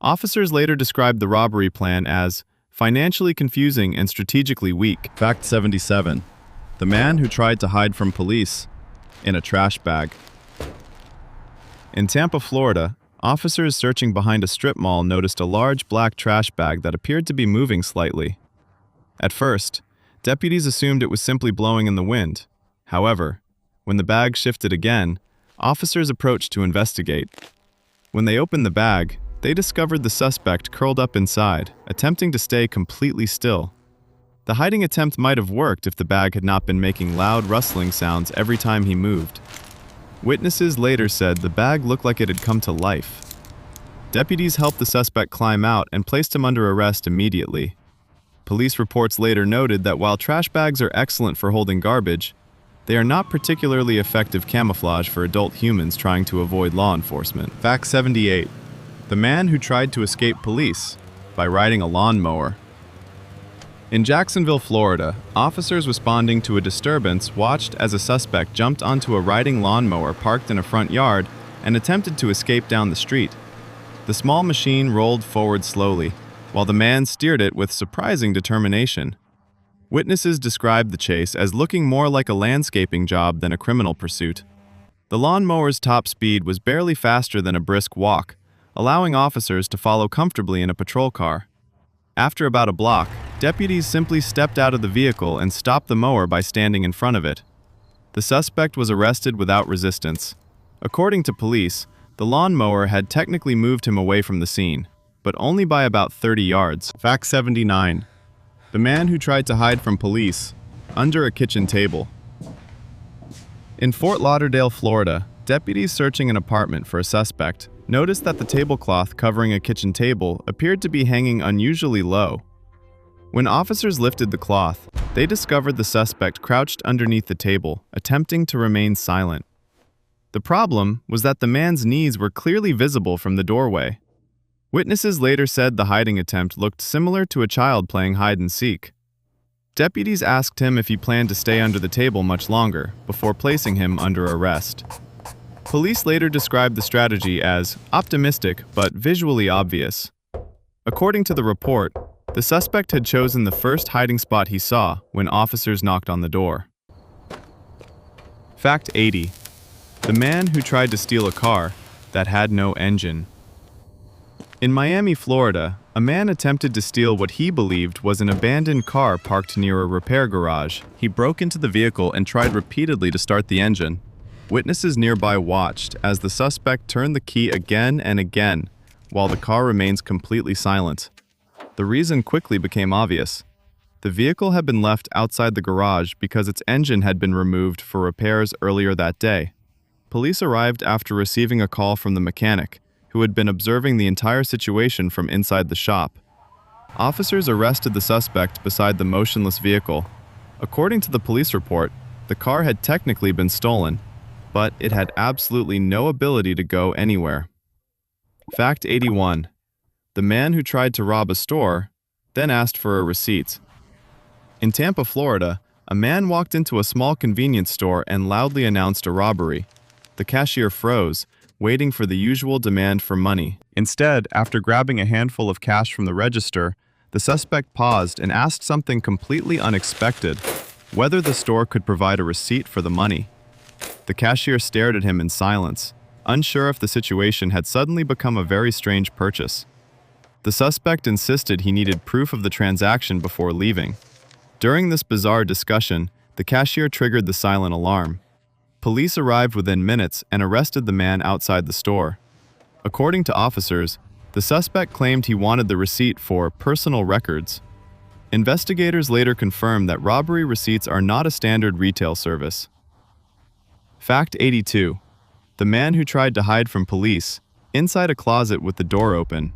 Officers later described the robbery plan as financially confusing and strategically weak. Fact 77. The man who tried to hide from police in a trash bag. In Tampa, Florida, officers searching behind a strip mall noticed a large black trash bag that appeared to be moving slightly. At first, deputies assumed it was simply blowing in the wind. However, when the bag shifted again, officers approached to investigate. When they opened the bag, they discovered the suspect curled up inside, attempting to stay completely still. The hiding attempt might have worked if the bag had not been making loud rustling sounds every time he moved. Witnesses later said the bag looked like it had come to life. Deputies helped the suspect climb out and placed him under arrest immediately. Police reports later noted that while trash bags are excellent for holding garbage, they are not particularly effective camouflage for adult humans trying to avoid law enforcement. Fact 78. The man who tried to escape police by riding a lawnmower. In Jacksonville, Florida, officers responding to a disturbance watched as a suspect jumped onto a riding lawnmower parked in a front yard and attempted to escape down the street. The small machine rolled forward slowly, while the man steered it with surprising determination. Witnesses described the chase as looking more like a landscaping job than a criminal pursuit. The lawnmower's top speed was barely faster than a brisk walk, allowing officers to follow comfortably in a patrol car. After about a block, deputies simply stepped out of the vehicle and stopped the mower by standing in front of it. The suspect was arrested without resistance. According to police, the lawnmower had technically moved him away from the scene, but only by about 30 yards. Fact 79. The man who tried to hide from police under a kitchen table. In Fort Lauderdale, Florida, deputies searching an apartment for a suspect noticed that the tablecloth covering a kitchen table appeared to be hanging unusually low. When officers lifted the cloth, they discovered the suspect crouched underneath the table, attempting to remain silent. The problem was that the man's knees were clearly visible from the doorway. Witnesses later said the hiding attempt looked similar to a child playing hide and seek. Deputies asked him if he planned to stay under the table much longer before placing him under arrest. Police later described the strategy as optimistic but visually obvious. According to the report, the suspect had chosen the first hiding spot he saw when officers knocked on the door. Fact 80. The man who tried to steal a car that had no engine. In Miami, Florida, a man attempted to steal what he believed was an abandoned car parked near a repair garage. He broke into the vehicle and tried repeatedly to start the engine. Witnesses nearby watched as the suspect turned the key again and again, while the car remains completely silent. The reason quickly became obvious. The vehicle had been left outside the garage because its engine had been removed for repairs earlier that day. Police arrived after receiving a call from the mechanic, who had been observing the entire situation from inside the shop. Officers arrested the suspect beside the motionless vehicle. According to the police report, the car had technically been stolen, but it had absolutely no ability to go anywhere. Fact 81. The man who tried to rob a store then asked for a receipt. In Tampa, Florida, a man walked into a small convenience store and loudly announced a robbery. The cashier froze, waiting for the usual demand for money. Instead, after grabbing a handful of cash from the register, the suspect paused and asked something completely unexpected: whether the store could provide a receipt for the money. The cashier stared at him in silence, unsure if the situation had suddenly become a very strange purchase. The suspect insisted he needed proof of the transaction before leaving. During this bizarre discussion, the cashier triggered the silent alarm. Police arrived within minutes and arrested the man outside the store. According to officers, the suspect claimed he wanted the receipt for personal records. Investigators later confirmed that robbery receipts are not a standard retail service. Fact 82. The man who tried to hide from police inside a closet with the door open.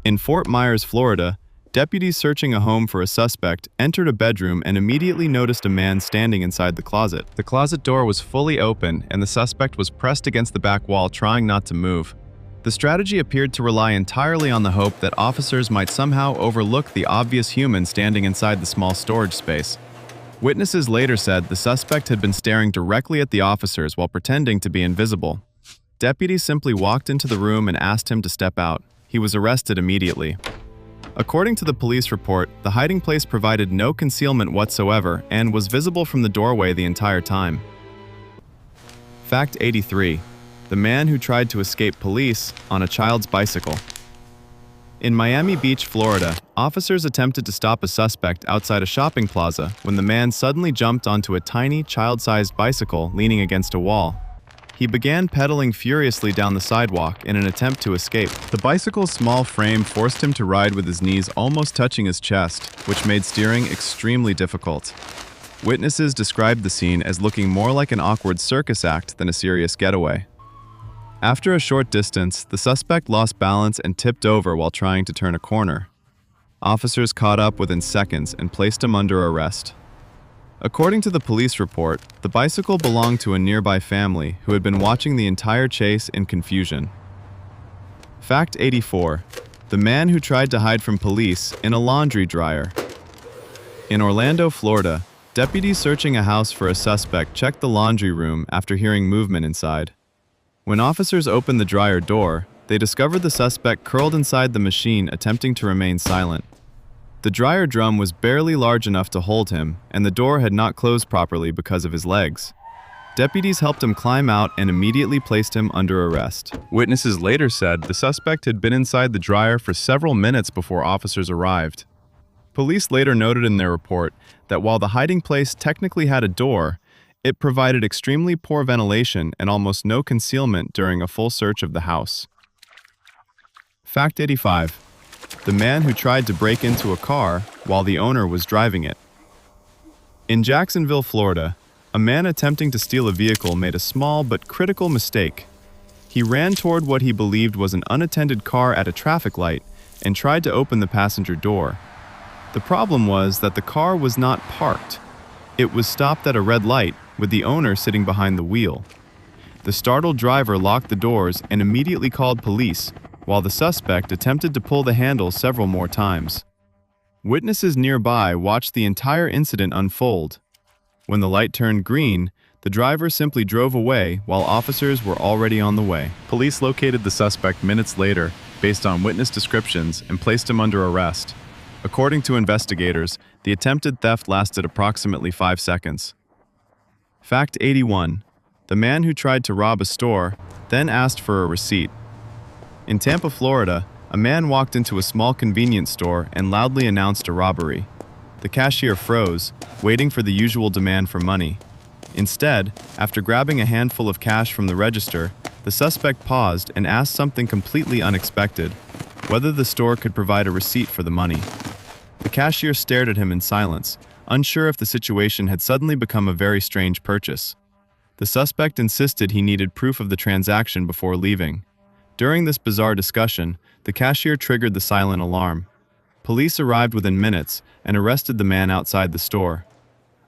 In Fort Myers, Florida, deputies searching a home for a suspect entered a bedroom and immediately noticed a man standing inside the closet. The closet door was fully open and the suspect was pressed against the back wall, trying not to move. The strategy appeared to rely entirely on the hope that officers might somehow overlook the obvious human standing inside the small storage space. Witnesses later said the suspect had been staring directly at the officers while pretending to be invisible. Deputies simply walked into the room and asked him to step out. He was arrested immediately. According to the police report, the hiding place provided no concealment whatsoever and was visible from the doorway the entire time. Fact 83. The man who tried to escape police on a child's bicycle. In Miami Beach, Florida, officers attempted to stop a suspect outside a shopping plaza when the man suddenly jumped onto a tiny, child-sized bicycle leaning against a wall. He began pedaling furiously down the sidewalk in an attempt to escape. The bicycle's small frame forced him to ride with his knees almost touching his chest, which made steering extremely difficult. Witnesses described the scene as looking more like an awkward circus act than a serious getaway. After a short distance, the suspect lost balance and tipped over while trying to turn a corner. Officers caught up within seconds and placed him under arrest. According to the police report, the bicycle belonged to a nearby family who had been watching the entire chase in confusion. Fact 84. The man who tried to hide from police in a laundry dryer. In Orlando, Florida, deputies searching a house for a suspect checked the laundry room after hearing movement inside. When officers opened the dryer door, they discovered the suspect curled inside the machine attempting to remain silent. The dryer drum was barely large enough to hold him, and the door had not closed properly because of his legs. Deputies helped him climb out and immediately placed him under arrest. Witnesses later said the suspect had been inside the dryer for several minutes before officers arrived. Police later noted in their report that while the hiding place technically had a door, it provided extremely poor ventilation and almost no concealment during a full search of the house. Fact 85. The man who tried to break into a car while the owner was driving it. In Jacksonville, Florida, a man attempting to steal a vehicle made a small but critical mistake. He ran toward what he believed was an unattended car at a traffic light and tried to open the passenger door. The problem was that the car was not parked. It was stopped at a red light, with the owner sitting behind the wheel. The startled driver locked the doors and immediately called police, while the suspect attempted to pull the handle several more times. Witnesses nearby watched the entire incident unfold. When the light turned green, the driver simply drove away while officers were already on the way. Police located the suspect minutes later, based on witness descriptions, and placed him under arrest. According to investigators, the attempted theft lasted approximately 5 seconds. Fact 81. The man who tried to rob a store then asked for a receipt. In Tampa, Florida, a man walked into a small convenience store and loudly announced a robbery. The cashier froze, waiting for the usual demand for money. Instead, after grabbing a handful of cash from the register, the suspect paused and asked something completely unexpected: whether the store could provide a receipt for the money. The cashier stared at him in silence, unsure if the situation had suddenly become a very strange purchase. The suspect insisted he needed proof of the transaction before leaving. During this bizarre discussion, the cashier triggered the silent alarm. Police arrived within minutes and arrested the man outside the store.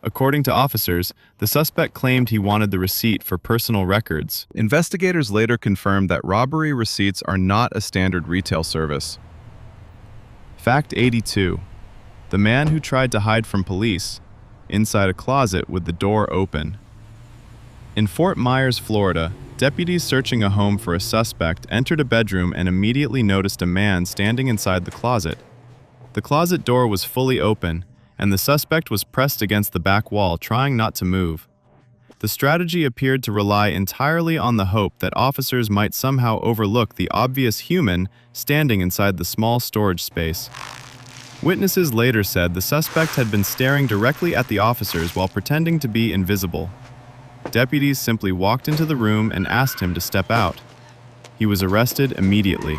According to officers, the suspect claimed he wanted the receipt for personal records. Investigators later confirmed that robbery receipts are not a standard retail service. Fact 82. The man who tried to hide from police inside a closet with the door open. In Fort Myers, Florida, deputies searching a home for a suspect entered a bedroom and immediately noticed a man standing inside the closet. The closet door was fully open, and the suspect was pressed against the back wall, trying not to move. The strategy appeared to rely entirely on the hope that officers might somehow overlook the obvious human standing inside the small storage space. Witnesses later said the suspect had been staring directly at the officers while pretending to be invisible. Deputies simply walked into the room and asked him to step out. He was arrested immediately.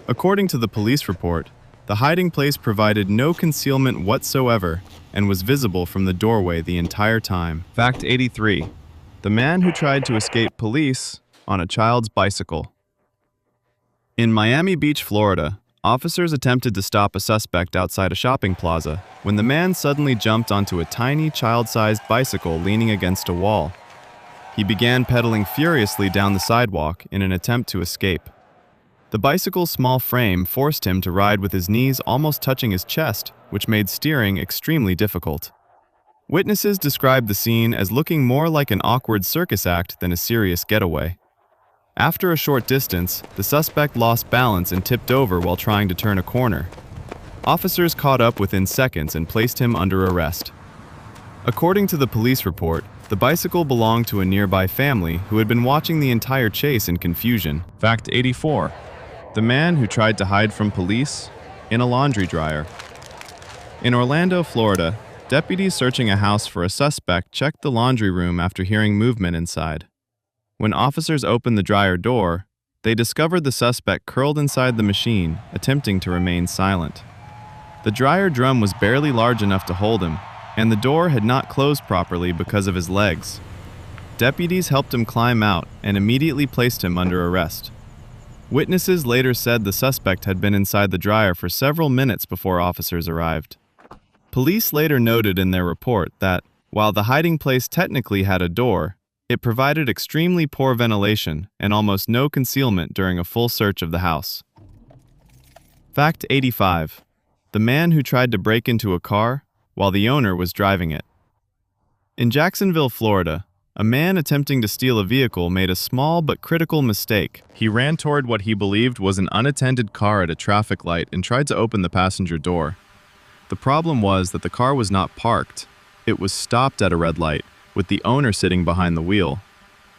According to the police report, the hiding place provided no concealment whatsoever and was visible from the doorway the entire time. Fact 83. The man who tried to escape police on a child's bicycle. In Miami Beach, Florida, officers attempted to stop a suspect outside a shopping plaza when the man suddenly jumped onto a tiny child-sized bicycle leaning against a wall. He began pedaling furiously down the sidewalk in an attempt to escape. The bicycle's small frame forced him to ride with his knees almost touching his chest, which made steering extremely difficult. Witnesses described the scene as looking more like an awkward circus act than a serious getaway. After a short distance, the suspect lost balance and tipped over while trying to turn a corner. Officers caught up within seconds and placed him under arrest. According to the police report, the bicycle belonged to a nearby family who had been watching the entire chase in confusion. Fact 84. The man who tried to hide from police in a laundry dryer. In Orlando, Florida, deputies searching a house for a suspect checked the laundry room after hearing movement inside. When officers opened the dryer door, they discovered the suspect curled inside the machine, attempting to remain silent. The dryer drum was barely large enough to hold him, and the door had not closed properly because of his legs. Deputies helped him climb out and immediately placed him under arrest. Witnesses later said the suspect had been inside the dryer for several minutes before officers arrived. Police later noted in their report that, while the hiding place technically had a door, it provided extremely poor ventilation and almost no concealment during a full search of the house. Fact 85. The man who tried to break into a car while the owner was driving it. In Jacksonville, Florida, a man attempting to steal a vehicle made a small but critical mistake. He ran toward what he believed was an unattended car at a traffic light and tried to open the passenger door. The problem was that the car was not parked. It was stopped at a red light, with the owner sitting behind the wheel.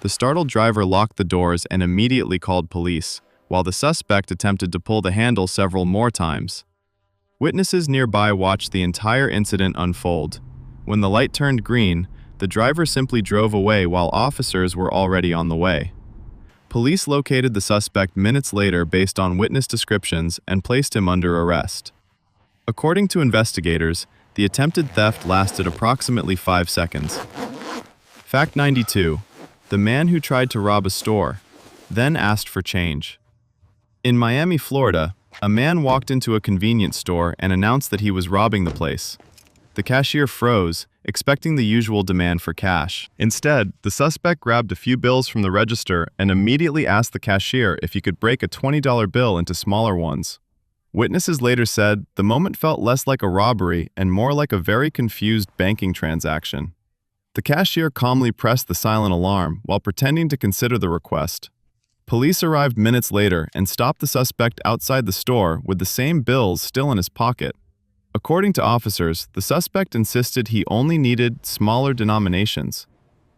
The startled driver locked the doors and immediately called police, while the suspect attempted to pull the handle several more times. Witnesses nearby watched the entire incident unfold. When the light turned green, the driver simply drove away while officers were already on the way. Police located the suspect minutes later based on witness descriptions and placed him under arrest. According to investigators, the attempted theft lasted approximately 5 seconds. Fact 92. The man who tried to rob a store then asked for change. In Miami, Florida, a man walked into a convenience store and announced that he was robbing the place. The cashier froze, expecting the usual demand for cash. Instead, the suspect grabbed a few bills from the register and immediately asked the cashier if he could break a $20 bill into smaller ones. Witnesses later said the moment felt less like a robbery and more like a very confused banking transaction. The cashier calmly pressed the silent alarm while pretending to consider the request. Police arrived minutes later and stopped the suspect outside the store with the same bills still in his pocket. According to officers, the suspect insisted he only needed smaller denominations.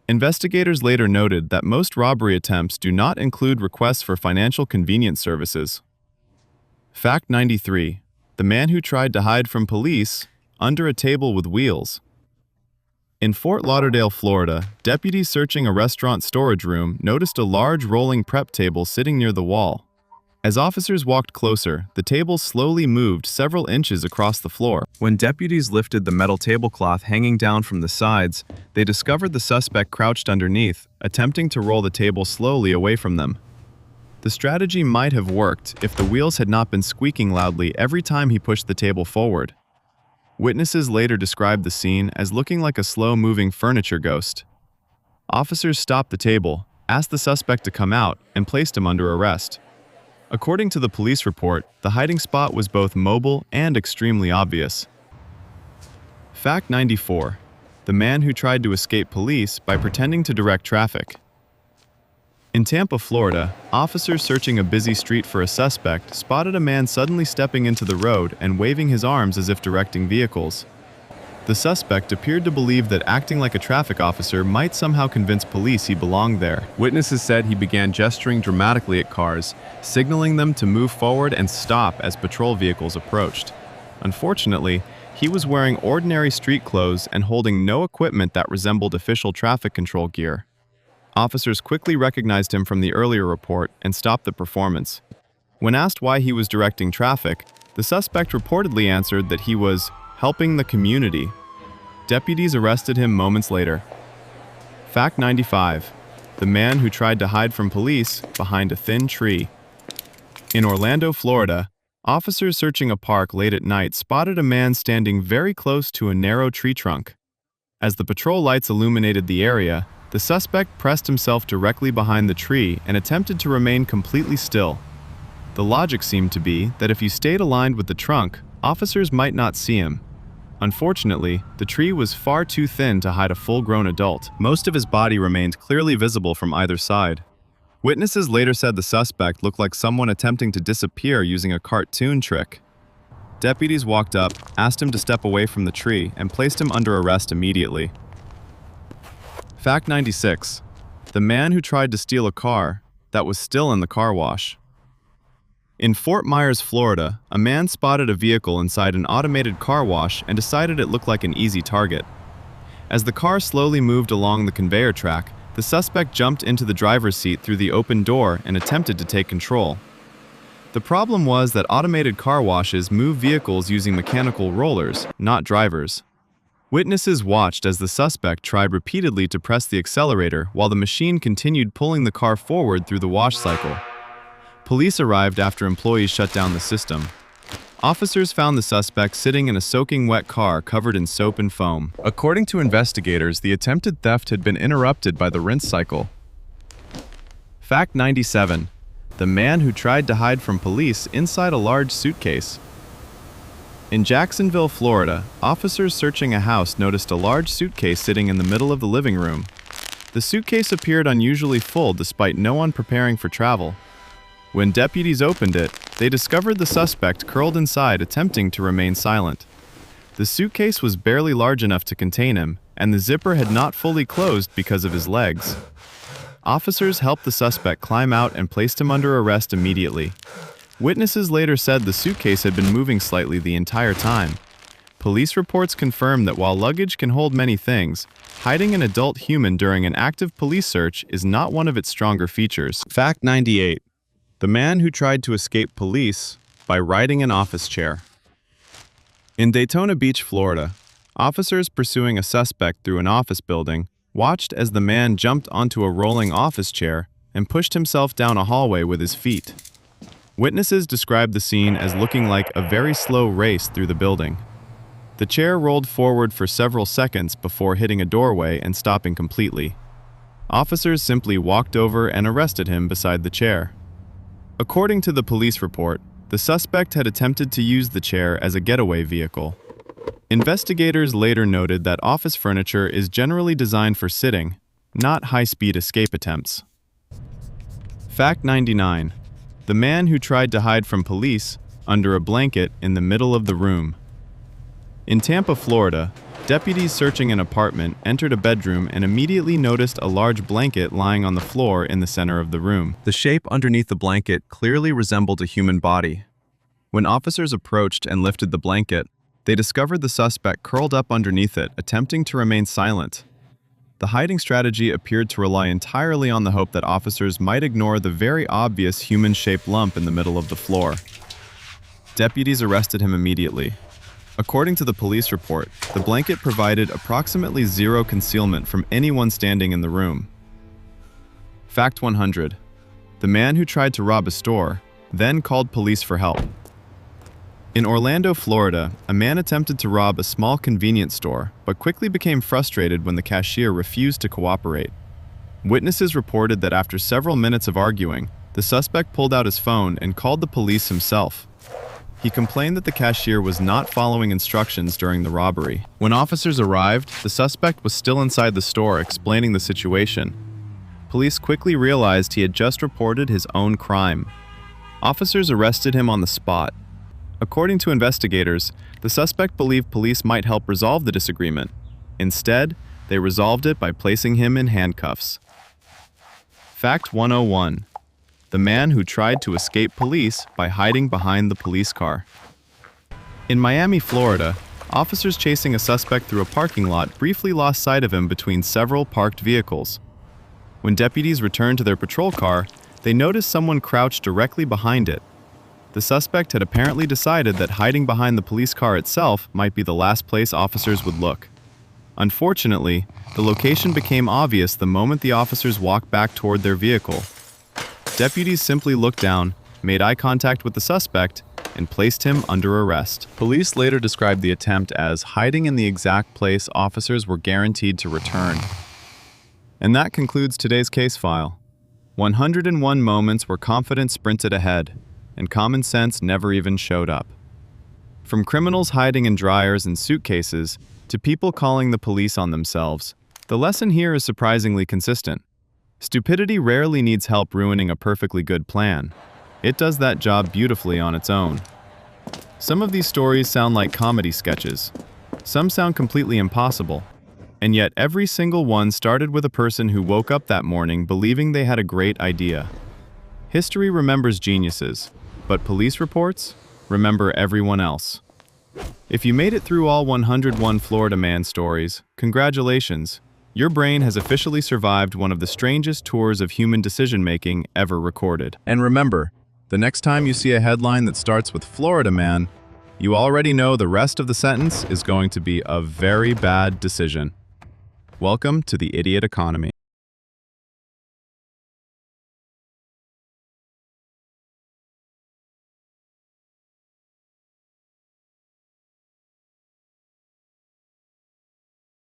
Investigators later noted that most robbery attempts do not include requests for financial convenience services. Fact 93. The man who tried to hide from police under a table with wheels. In Fort Lauderdale, Florida, deputies searching a restaurant storage room noticed a large rolling prep table sitting near the wall. As officers walked closer, the table slowly moved several inches across the floor. When deputies lifted the metal tablecloth hanging down from the sides, they discovered the suspect crouched underneath, attempting to roll the table slowly away from them. The strategy might have worked if the wheels had not been squeaking loudly every time he pushed the table forward. Witnesses later described the scene as looking like a slow-moving furniture ghost. Officers stopped the table, asked the suspect to come out, and placed him under arrest. According to the police report, the hiding spot was both mobile and extremely obvious. Fact 94. The man who tried to escape police by pretending to direct traffic. In Tampa, Florida, officers searching a busy street for a suspect spotted a man suddenly stepping into the road and waving his arms as if directing vehicles. The suspect appeared to believe that acting like a traffic officer might somehow convince police he belonged there. Witnesses said he began gesturing dramatically at cars, signaling them to move forward and stop as patrol vehicles approached. Unfortunately, he was wearing ordinary street clothes and holding no equipment that resembled official traffic control gear. Officers quickly recognized him from the earlier report and stopped the performance. When asked why he was directing traffic, the suspect reportedly answered that he was helping the community. Deputies arrested him moments later. Fact 95. The man who tried to hide from police behind a thin tree. In Orlando, Florida, officers searching a park late at night spotted a man standing very close to a narrow tree trunk. As the patrol lights illuminated the area, the suspect pressed himself directly behind the tree and attempted to remain completely still. The logic seemed to be that if he stayed aligned with the trunk, officers might not see him. Unfortunately, the tree was far too thin to hide a full-grown adult. Most of his body remained clearly visible from either side. Witnesses later said the suspect looked like someone attempting to disappear using a cartoon trick. Deputies walked up, asked him to step away from the tree, and placed him under arrest immediately. Fact 96. The man who tried to steal a car that was still in the car wash. In Fort Myers, Florida, a man spotted a vehicle inside an automated car wash and decided it looked like an easy target. As the car slowly moved along the conveyor track, the suspect jumped into the driver's seat through the open door and attempted to take control. The problem was that automated car washes move vehicles using mechanical rollers, not drivers. Witnesses watched as the suspect tried repeatedly to press the accelerator while the machine continued pulling the car forward through the wash cycle. Police arrived after employees shut down the system. Officers found the suspect sitting in a soaking wet car covered in soap and foam. According to investigators, the attempted theft had been interrupted by the rinse cycle. Fact 97. The man who tried to hide from police inside a large suitcase. In Jacksonville, Florida, officers searching a house noticed a large suitcase sitting in the middle of the living room. The suitcase appeared unusually full despite no one preparing for travel. When deputies opened it, they discovered the suspect curled inside attempting to remain silent. The suitcase was barely large enough to contain him, and the zipper had not fully closed because of his legs. Officers helped the suspect climb out and placed him under arrest immediately. Witnesses later said the suitcase had been moving slightly the entire time. Police reports confirmed that while luggage can hold many things, hiding an adult human during an active police search is not one of its stronger features. Fact 98. The man who tried to escape police by riding an office chair. In Daytona Beach, Florida, officers pursuing a suspect through an office building watched as the man jumped onto a rolling office chair and pushed himself down a hallway with his feet. Witnesses described the scene as looking like a very slow race through the building. The chair rolled forward for several seconds before hitting a doorway and stopping completely. Officers simply walked over and arrested him beside the chair. According to the police report, The suspect had attempted to use the chair as a getaway vehicle. Investigators later noted that office furniture is generally designed for sitting, not high-speed escape attempts. Fact 99. The man who tried to hide from police under a blanket in the middle of the room. In Tampa, Florida, deputies searching an apartment entered a bedroom and immediately noticed a large blanket lying on the floor in the center of the room. The shape underneath the blanket clearly resembled a human body. When officers approached and lifted the blanket, they discovered the suspect curled up underneath it, attempting to remain silent. The hiding strategy appeared to rely entirely on the hope that officers might ignore the very obvious human-shaped lump in the middle of the floor. Deputies arrested him immediately. According to the police report, the blanket provided approximately zero concealment from anyone standing in the room. Fact 100. The man who tried to rob a store then called police for help. In Orlando, Florida, a man attempted to rob a small convenience store, but quickly became frustrated when the cashier refused to cooperate. Witnesses reported that after several minutes of arguing, the suspect pulled out his phone and called the police himself. He complained that the cashier was not following instructions during the robbery. When officers arrived, the suspect was still inside the store explaining the situation. Police quickly realized he had just reported his own crime. Officers arrested him on the spot. According to investigators, the suspect believed police might help resolve the disagreement. Instead, they resolved it by placing him in handcuffs. Fact 101. The man who tried to escape police by hiding behind the police car. In Miami, Florida, officers chasing a suspect through a parking lot briefly lost sight of him between several parked vehicles. When deputies returned to their patrol car, they noticed someone crouched directly behind it. The suspect had apparently decided that hiding behind the police car itself might be the last place officers would look. Unfortunately, the location became obvious the moment the officers walked back toward their vehicle. Deputies simply looked down, made eye contact with the suspect, and placed him under arrest. Police later described the attempt as hiding in the exact place officers were guaranteed to return. And that concludes today's case file. 101 moments where confidence sprinted ahead, and common sense never even showed up. From criminals hiding in dryers and suitcases to people calling the police on themselves, the lesson here is surprisingly consistent. Stupidity rarely needs help ruining a perfectly good plan. It does that job beautifully on its own. Some of these stories sound like comedy sketches. Some sound completely impossible. And yet every single one started with a person who woke up that morning believing they had a great idea. History remembers geniuses, but police reports remember everyone else. If you made it through all 101 Florida man stories, congratulations. Your brain has officially survived one of the strangest tours of human decision-making ever recorded. And remember, the next time you see a headline that starts with Florida man, you already know the rest of the sentence is going to be a very bad decision. Welcome to the idiot economy.